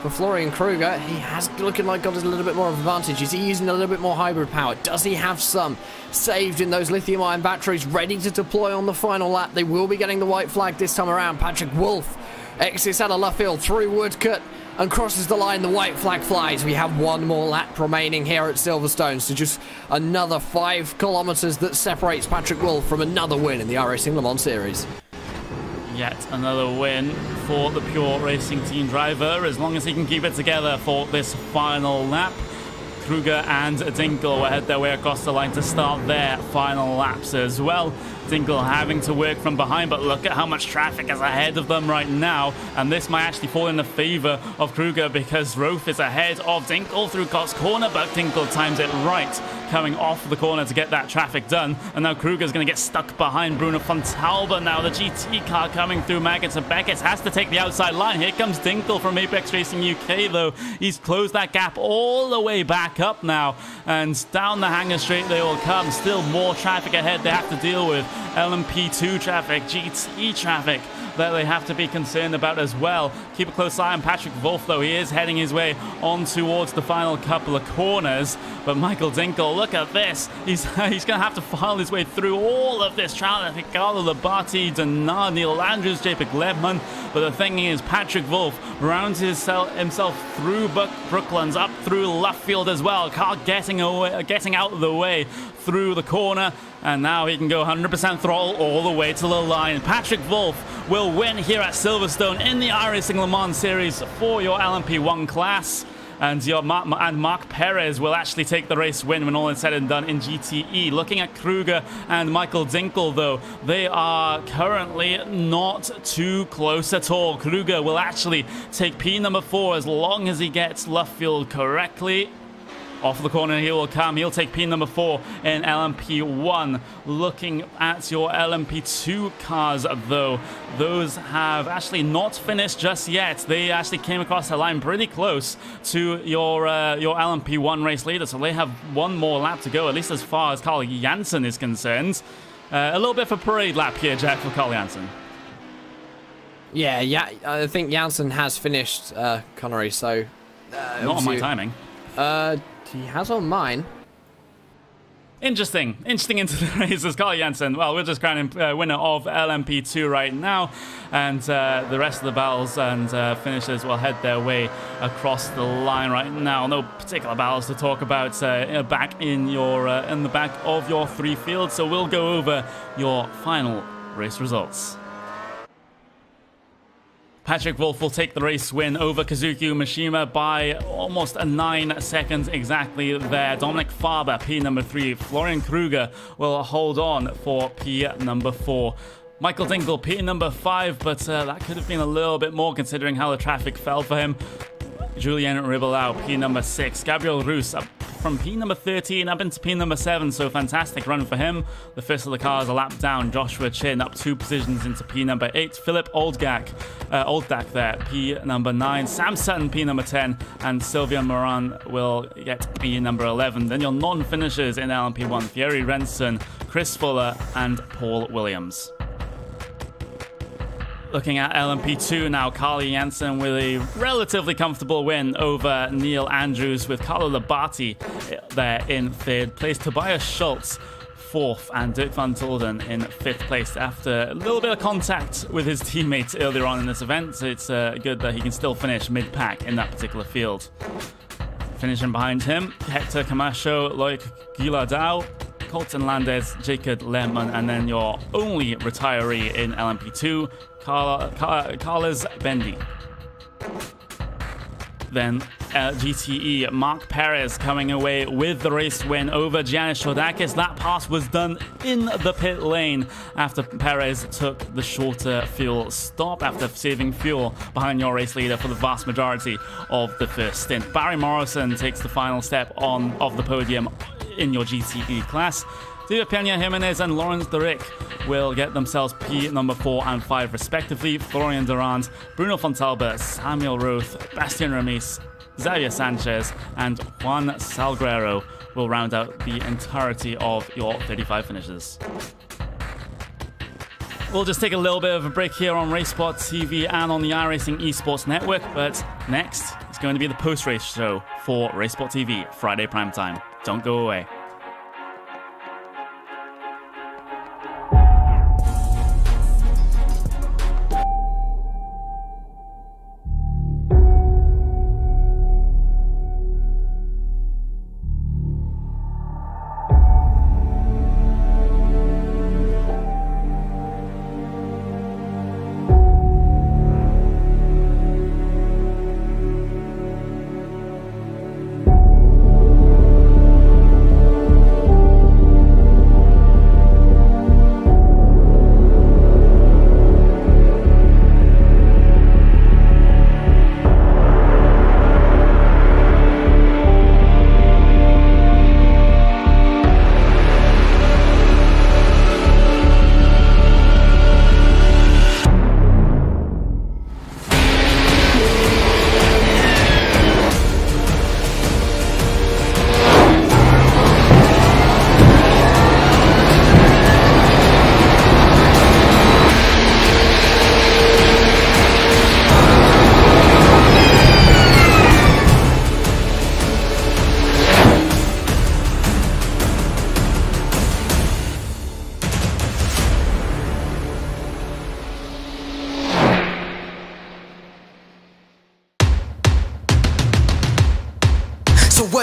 For Florian Kruger, he has looking like got a little bit more of an advantage. Is he using a little bit more hybrid power? Does he have some saved in those lithium-ion batteries ready to deploy on the final lap? They will be getting the white flag this time around. Patrick Wolf exits out of left field through Woodcut and crosses the line. The white flag flies. We have one more lap remaining here at Silverstone. So just another 5 kilometers that separates Patrick Wolf from another win in the iRacing Le Mans Series. Yet another win for the Pure Racing Team driver, as long as he can keep it together for this final lap. Kruger and Dinkel will head their way across the line to start their final laps as well. Dingle having to work from behind, but look at how much traffic is ahead of them right now, and this might actually fall in the favor of Kruger because Roth is ahead of Dingle through Cox Corner, but Dingle times it right, coming off the corner to get that traffic done, and now Kruger's going to get stuck behind Bruno Fontalba. Now the GT car coming through Maggotts and Beckett has to take the outside line. Here comes Dingle from Apex Racing UK, though. He's closed that gap all the way back up now, and down the hangar straight they all come. Still more traffic ahead they have to deal with. LMP2 traffic, GT traffic that they have to be concerned about as well. Keep a close eye on Patrick Wolf, though. He is heading his way on towards the final couple of corners. But Michael Dingle, look at this. He's going to have to file his way through all of this traffic. Carlo Labate, Denard, Neil Andrews, JPEG Lebman. But the thing is, Patrick Wolf rounds himself through Brooklands, up through Luffield as well. Car getting out of the way through the corner. And now he can go 100% throttle all the way to the line. Patrick Wolf will win here at Silverstone in the iRacing Le Mans Series for your LMP1 class. And Mark Perez will actually take the race win when all is said and done in GTE. Looking at Kruger and Michael Dingle, though, they are currently not too close at all. Kruger will actually take P number 4 as long as he gets Luffield correctly. Off the corner he will come. He'll take P number 4 in LMP1. Looking at your LMP2 cars, though, those have actually not finished just yet. They actually came across the line pretty close to your LMP1 race leader, so they have one more lap to go, at least as far as Carl Jansen is concerned. A little bit of a parade lap here, Jack, for Carl Jansen. Yeah, I think Jansen has finished, Connery, so... not on my timing. He has on mine. Interesting into the races. Carl Jansen, well, we're just crowning winner of LMP2 right now, and the rest of the battles and finishers will head their way across the line right now. No particular battles to talk about back in the back of your 3 fields, so we'll go over your final race results. Patrick Wolf will take the race win over Kazuki Umeshima by almost 9 seconds exactly there. Dominic Farber, P number 3. Florian Kruger will hold on for P number 4. Michael Dingle, P number 5, but that could have been a little bit more considering how the traffic fell for him. Julien Ribelau, P number 6. Gabriel Roos up from P number 13 up into P number 7, so fantastic run for him. The first of the cars a lap down. Joshua Chin up 2 positions into P number 8. Philip Olddak there, P number 9. Sam Sutton, P number 10, and Sylvia Moran will get P number 11. Then your non-finishers in LMP1, Thierry Renson, Chris Fuller, and Paul Williams. Looking at LMP2 now, Carl Jansen with a relatively comfortable win over Neil Andrews, with Carlo Labate there in 3rd place. Tobias Schultz 4th, and Dirk van Tulden in 5th place after a little bit of contact with his teammates earlier on in this event. So it's good that he can still finish mid-pack in that particular field. Finishing behind him, Hector Camacho, Loic Guilardau, Colton Landez, Jacob Lemon, and then your only retiree in LMP2, Carlos Bendy. Then GTE, Mark Perez coming away with the race win over Giannis Chodakis. That pass was done in the pit lane after Perez took the shorter fuel stop after saving fuel behind your race leader for the vast majority of the first stint. Barry Morrison takes the final step of the podium in your GTE class. David Peña Jimenez and Lawrence Derick will get themselves P number 4 and 5 respectively. Florian Durand, Bruno Fontalba, Samuel Roth, Bastian Remis, Xavier Sanchez, and Juan Salguero will round out the entirety of your 35 finishes. We'll just take a little bit of a break here on RaceSpotTV and on the iRacing Esports Network, but next is going to be the post-race show for RaceSpotTV, Friday primetime. Don't go away.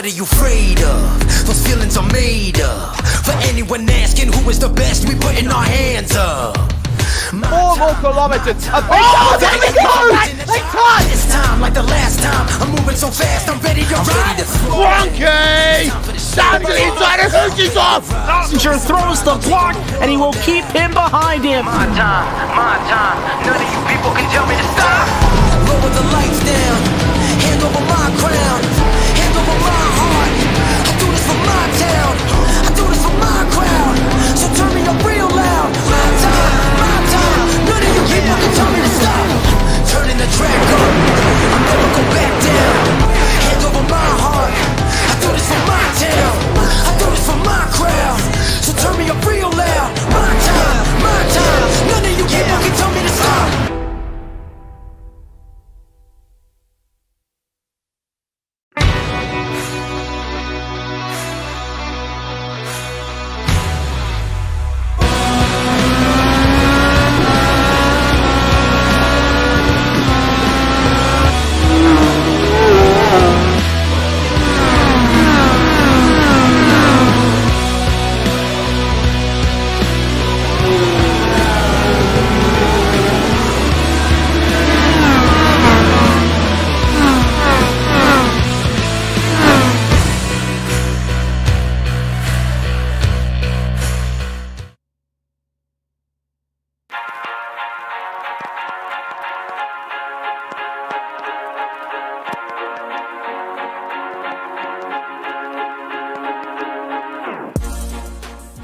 What are you afraid of? Those feelings are made up. For anyone asking who is the best, we putting our hands up. 4 more kilometers. Oh, there we go! This time, like the last time, I'm moving so fast, I'm ready to ride. Wonky! Down to the inside of Hookie's off! Passenger throws the block, and he will keep him behind him. My time. None of you people can tell me to stop. Lower the lights down, hand over my crown, hand over my heart. I do this for my town, I do this for my crowd. So turn me up real loud. My time. None of you people can tell me to stop. Turning the track up, I'll never go back down. Hand over my heart, I do this for my town, I do this for my crowd. So turn me up real loud. My time. None of you people can tell me to stop.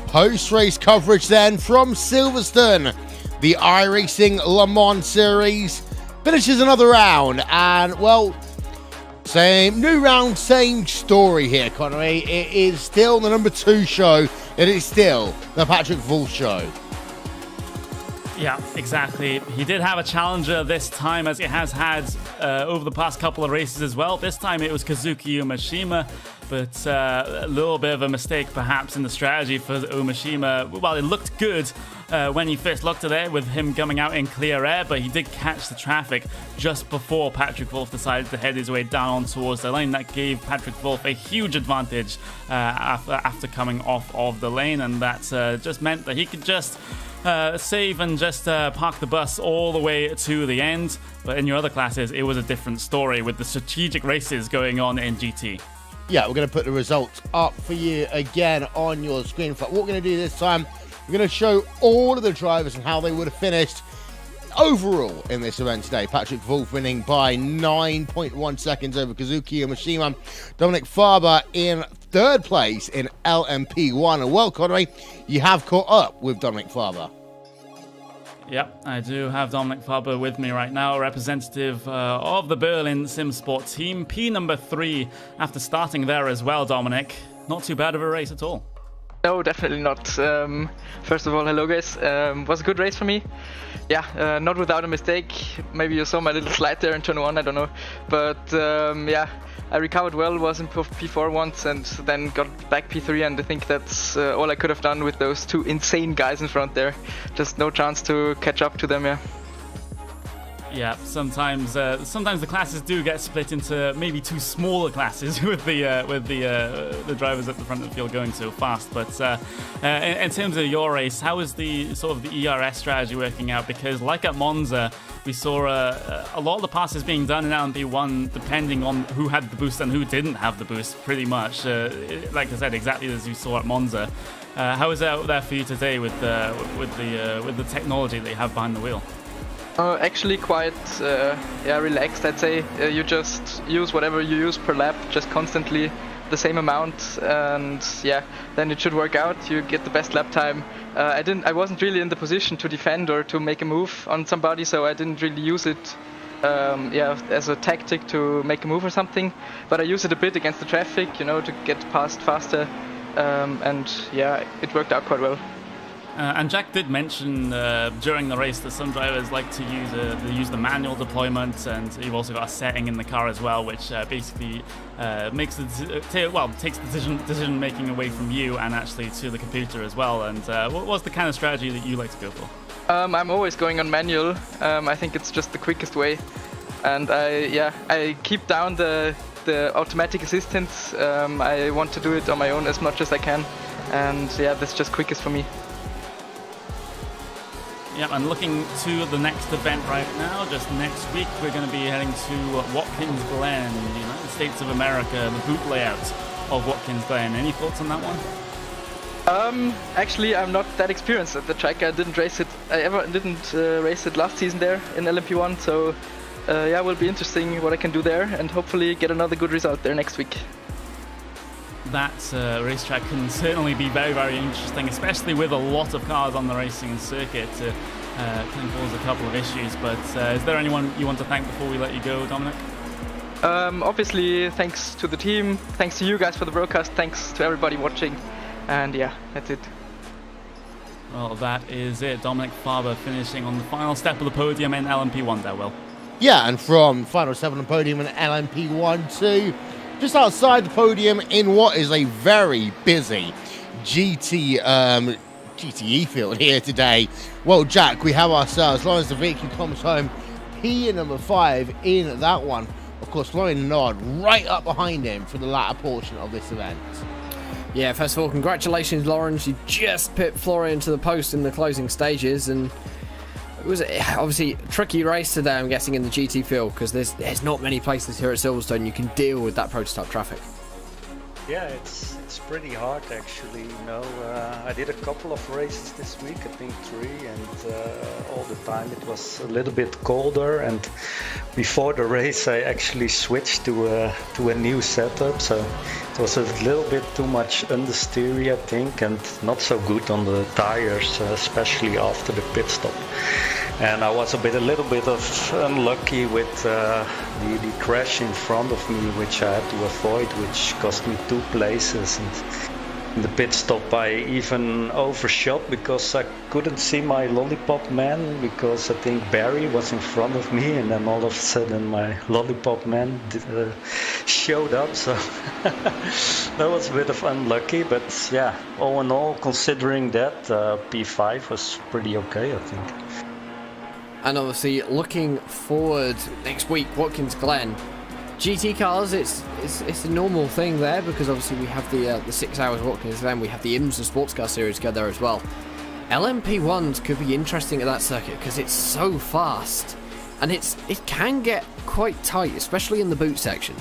Post-race coverage then from Silverstone. The iRacing Le Mans Series finishes another round, and well, new round, same story here, Connery. It is still the number 2 show. It is still the Patrick Wolf show. Yeah, exactly. He did have a challenger this time, as he has had over the past couple of races as well. This time it was Kazuki Umeshima, but a little bit of a mistake perhaps in the strategy for Umeshima. Well, it looked good when he first looked at it with him coming out in clear air, but he did catch the traffic just before Patrick Wolf decided to head his way down towards the lane. That gave Patrick Wolf a huge advantage after coming off of the lane, and that just meant that he could just save and just park the bus all the way to the end. But in your other classes, it was a different story with the strategic races going on in GT. Yeah, we're going to put the results up for you again on your screen. What we're going to do this time, we're going to show all of the drivers and how they would have finished overall in this event today. Patrick Wolf winning by 9.1 seconds over Kazuki Umeshima. Dominic Farber in 3rd place in LMP1. And well, Connery, you have caught up with Dominic Farber. Yep, I do have Dominic Farber with me right now, representative of the Berlin SimSport team. P number 3 after starting there as well, Dominic. Not too bad of a race at all. No, definitely not. First of all, hello guys. Was a good race for me. Yeah, not without a mistake. Maybe you saw my little slide there in turn 1, I don't know. But yeah, I recovered well, was in P4 once and then got back P3, and I think that's all I could have done with those 2 insane guys in front there. Just no chance to catch up to them, yeah. Yeah, sometimes the classes do get split into maybe 2 smaller classes with the drivers at the front of the field going so fast. But in terms of your race, how is the sort of the ERS strategy working out? Because like at Monza, we saw a lot of the passes being done in LMP1 depending on who had the boost and who didn't have the boost. Pretty much, like I said, exactly as you saw at Monza. How is it out there for you today with the technology that you have behind the wheel? Actually quite yeah, relaxed, I'd say. You just use whatever you use per lap, just constantly the same amount, and yeah, then it should work out. You get the best lap time. I wasn't really in the position to defend or to make a move on somebody, so I didn't really use it yeah, as a tactic to make a move or something, but I use it a bit against the traffic, you know, to get past faster, and yeah, it worked out quite well. And Jack did mention during the race that some drivers like to use the manual deployment, and you've also got a setting in the car as well, which basically makes takes decision making away from you and actually to the computer as well. And what was the kind of strategy that you like to go for? I'm always going on manual. I think it's just the quickest way, and I keep down the the automatic assistance. I want to do it on my own as much as I can, and yeah, that's just quickest for me. Yeah, and looking to the next event right now, just next week, we're going to be heading to Watkins Glen, United States of America, the boot layout of Watkins Glen. Any thoughts on that one? Actually, I'm not that experienced at the track. I didn't race it. I ever didn't race it last season there in LMP1. So yeah, it will be interesting what I can do there, and hopefully get another good result there next week. That racetrack can certainly be very, very interesting, especially with a lot of cars on the racing circuit. Can cause a couple of issues. But is there anyone you want to thank before we let you go, Dominic? Obviously, thanks to the team, thanks to you guys for the broadcast, thanks to everybody watching. And yeah, that's it. Well, that is it. Dominic Faber finishing on the final step of the podium in LMP1 there, Will. Yeah, and from final 7 on the podium in LMP1 to just outside the podium in what is a very busy GTE field here today. Well, Jack, we have ourselves Lawrence De Vick, who comes home P number 5 in that one. Of course, Florian Nord right up behind him for the latter portion of this event. Yeah, first of all, congratulations, Lawrence. You just put Florian to the post in the closing stages, and it was obviously a tricky race today, I'm guessing, in the GT field, because there's not many places here at Silverstone you can deal with that prototype traffic. Yeah, it's pretty hard actually. I did a couple of races this week, I think 3, and all the time it was a little bit colder. And before the race, I actually switched to a new setup, so it was a little bit too much understeer, I think, and not so good on the tires, especially after the pit stop. And I was a little bit unlucky with the crash in front of me, which I had to avoid, which cost me 2 places. And in the pit stop I even overshot because I couldn't see my lollipop man, because I think Barry was in front of me, and then all of a sudden my lollipop man showed up, so that was a bit of unlucky. But yeah, all in all, considering that, P5 was pretty okay, I think. And obviously, looking forward next week, Watkins Glen. GT cars, it's a normal thing there, because obviously we have the 6 hours Watkins Glen, we have the IMSA Sports Car Series go there as well. LMP1s could be interesting at that circuit because it's so fast, and it can get quite tight, especially in the boot section.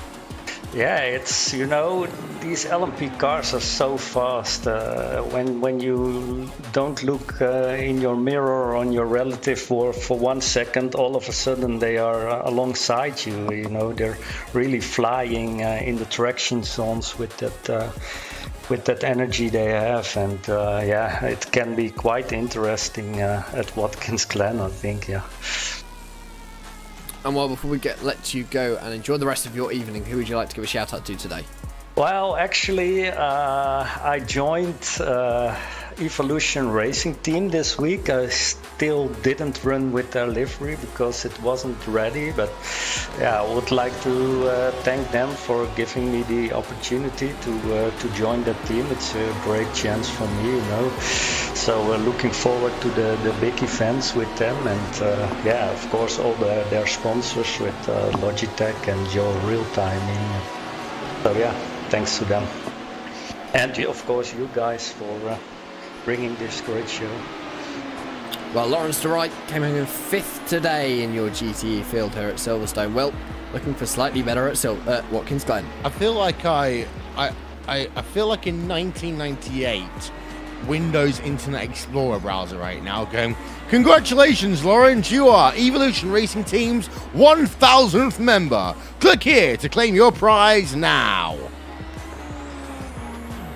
Yeah, it's, these LMP cars are so fast. When you don't look in your mirror or on your relative for 1 second, all of a sudden they are alongside you. They're really flying in the traction zones with that energy they have, and yeah, it can be quite interesting at Watkins Glen, I think. Yeah. And well, before we let you go and enjoy the rest of your evening, who would you like to give a shout out to today? Well, actually, I joined Evolution Racing Team this week. I still didn't run with their livery because it wasn't ready, but yeah, I would like to thank them for giving me the opportunity to join that team. It's a great chance for me, So we're looking forward to the big events with them, and yeah, of course, all their sponsors with Logitech and Joe Real Timing. So yeah, thanks to them, and of course you guys for bringing this great show. Well, Lawrence De Wright came in 5th today in your GTE field here at Silverstone. Well, looking for slightly better at Watkins Glen. I feel like I feel like in 1998, Windows Internet Explorer browser right now, going, congratulations, Lawrence, you are Evolution Racing Team's 1000th member. Click here to claim your prize now.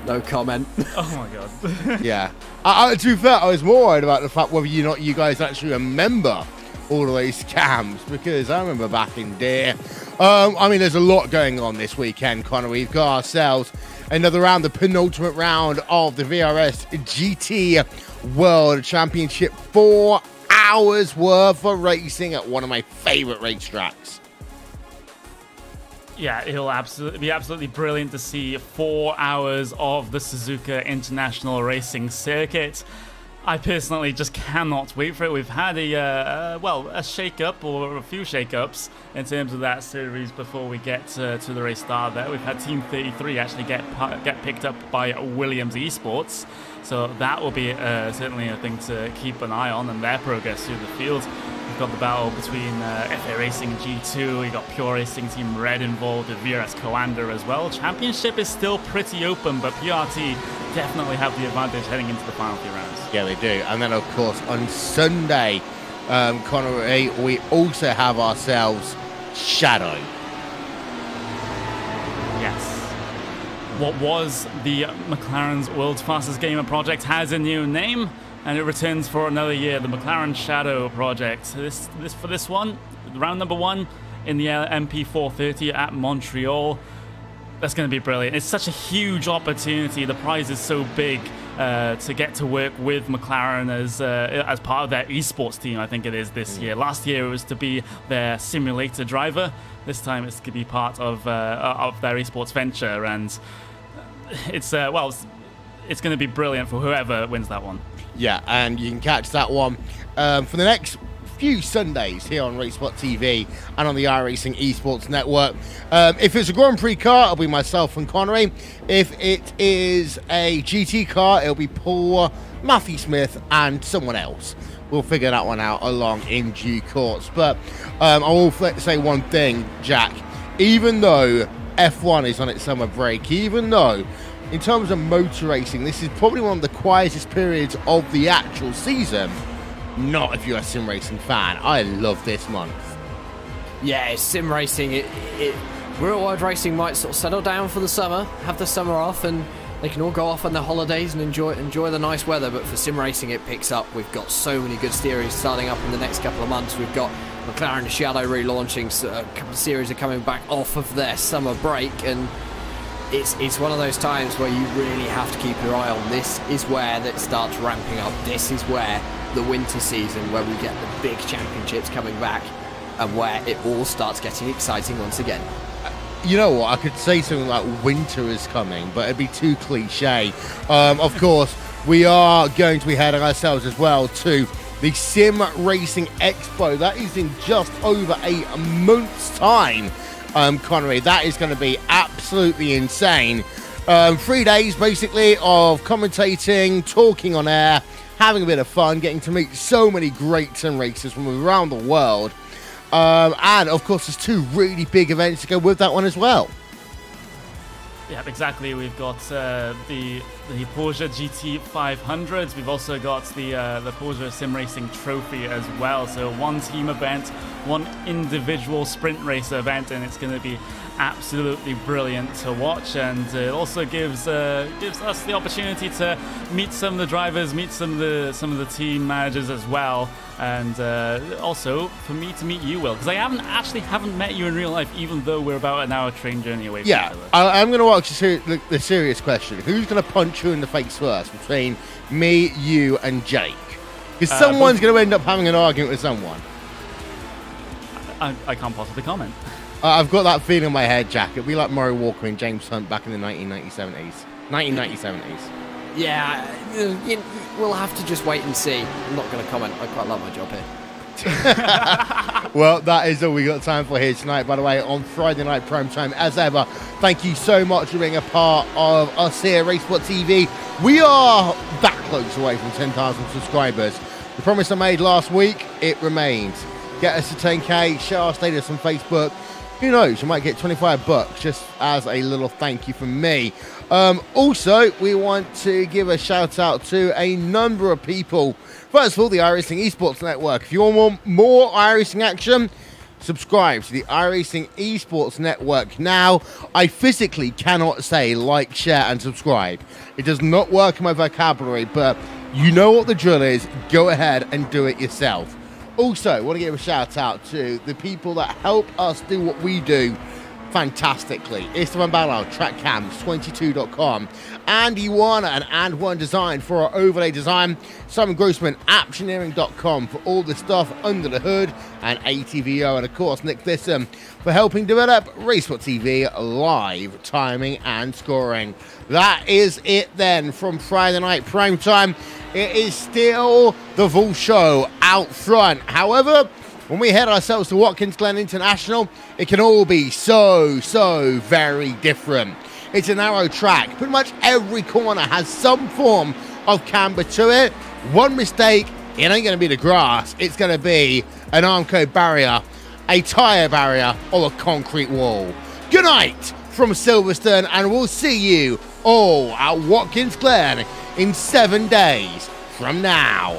No comment. Oh my god. Yeah. To be fair, I was more worried about the fact whether you guys actually remember all of those scams, because I remember back in there. I mean, there's a lot going on this weekend, Connor. We've got ourselves another round, the penultimate round of the VRS GT World Championship. 4 hours worth of racing at one of my favorite racetracks. Yeah, it'll be absolutely brilliant to see 4 hours of the Suzuka International Racing Circuit. I personally just cannot wait for it. We've had a shake-up or a few shake-ups in terms of that series before we get to the race start there. We've had Team 33 actually get picked up by Williams Esports, so that will be certainly a thing to keep an eye on and their progress through the field. We've got the battle between FA Racing and G2. We've got Pure Racing Team Red involved with VRS Coanda as well. Championship is still pretty open, but PRT definitely have the advantage heading into the final few rounds. Yeah, they do. And then, of course, on Sunday, Connery, we also have ourselves Shadow. Yes. What was the McLaren's World's Fastest Gamer project has a new name, and it returns for another year, the McLaren Shadow project. For this one, round number 1 in the MP430 at Montreal. That's going to be brilliant. It's such a huge opportunity. The prize is so big to get to work with McLaren as part of their esports team, I think it is this year. Last year it was to be their simulator driver. This time it's to be part of their esports venture, and it's it's going to be brilliant for whoever wins that one. Yeah, and you can catch that one for the next few Sundays here on RaceSpotTV and on the iRacing Esports Network. If it's a Grand Prix car, it'll be myself and Connery. If it is a GT car, it'll be Paul, Matthew Smith, and someone else. We'll figure that one out along in due course. But I will say one thing, Jack. Even though F1 is on its summer break, even though in terms of motor racing, this is probably one of the quietest periods of the actual season, not if you're a sim racing fan. I love this month. Yeah, sim racing. Real-world racing might sort of settle down for the summer, have the summer off, and they can all go off on their holidays and enjoy the nice weather. But for sim racing, it picks up. We've got so many good series starting up in the next couple of months. We've got McLaren Shadow relaunching, so a couple of series are coming back off of their summer break, and it's one of those times where you really have to keep your eye on. This is where that starts ramping up. This is where the winter season, where we get the big championships coming back, and where it all starts getting exciting once again. You know what? I could say something like winter is coming, but it'd be too cliche. Of course, we are going to be heading ourselves as well to the Sim Racing Expo. That is in just over a month's time, Connery. That is going to be absolutely insane. 3 days, basically, of commentating, talking on air, having a bit of fun, getting to meet so many great sim racers from around the world. And, of course, there's 2 really big events to go with that one as well. Yeah, exactly. We've got the Porsche GT 500s. We've also got the Porsche Sim Racing Trophy as well. So 1 team event, 1 individual sprint race event, and it's going to be absolutely brilliant to watch. And it also gives us the opportunity to meet some of the drivers, meet some of the team managers as well, and also for me to meet you, Will, because I haven't met you in real life, even though we're about an hour train journey away from each other. I'm going to ask you the serious question: who's going to punch you in the face first between me, you, and Jake? Because someone's going to end up having an argument with someone. I can't possibly comment. I've got that feeling in my head, Jack. It'll be like Murray Walker and James Hunt back in the 1970s. Yeah, we'll have to just wait and see. I'm not going to comment. I quite love my job here. Well, that is all we got time for here tonight, by the way, on Friday night prime time. As ever, thank you so much for being a part of us here at RaceSpotTV. We are that close away from 10,000 subscribers. The promise I made last week, it remains. Get us to 10K, share our status on Facebook. Who knows, you might get $25 just as a little thank you from me. Also, we want to give a shout out to a number of people. First of all, the iRacing Esports Network. If you want more iRacing action, subscribe to the iRacing Esports Network now. I physically cannot say like, share, and subscribe. It does not work in my vocabulary, but you know what the drill is. Go ahead and do it yourself. Also, I want to give a shout out to the people that help us do what we do fantastically. Esteban Ballo, trackcams22.com. Andy Warner and One Design for our overlay design. Simon Grossman, Aptioneering.com for all the stuff under the hood. And ATVO, and of course Nick Thissom for helping develop RaceSpotTV live timing and scoring. That is it then from Friday night primetime. It is still the full show out front. However, when we head ourselves to Watkins Glen International, it can all be so very different. It's a narrow track. Pretty much every corner has some form of camber to it. One mistake, it ain't going to be the grass. It's going to be an Armco barrier, a tyre barrier, or a concrete wall. Good night from Silverstone, and we'll see you all at Watkins Glen in 7 days from now.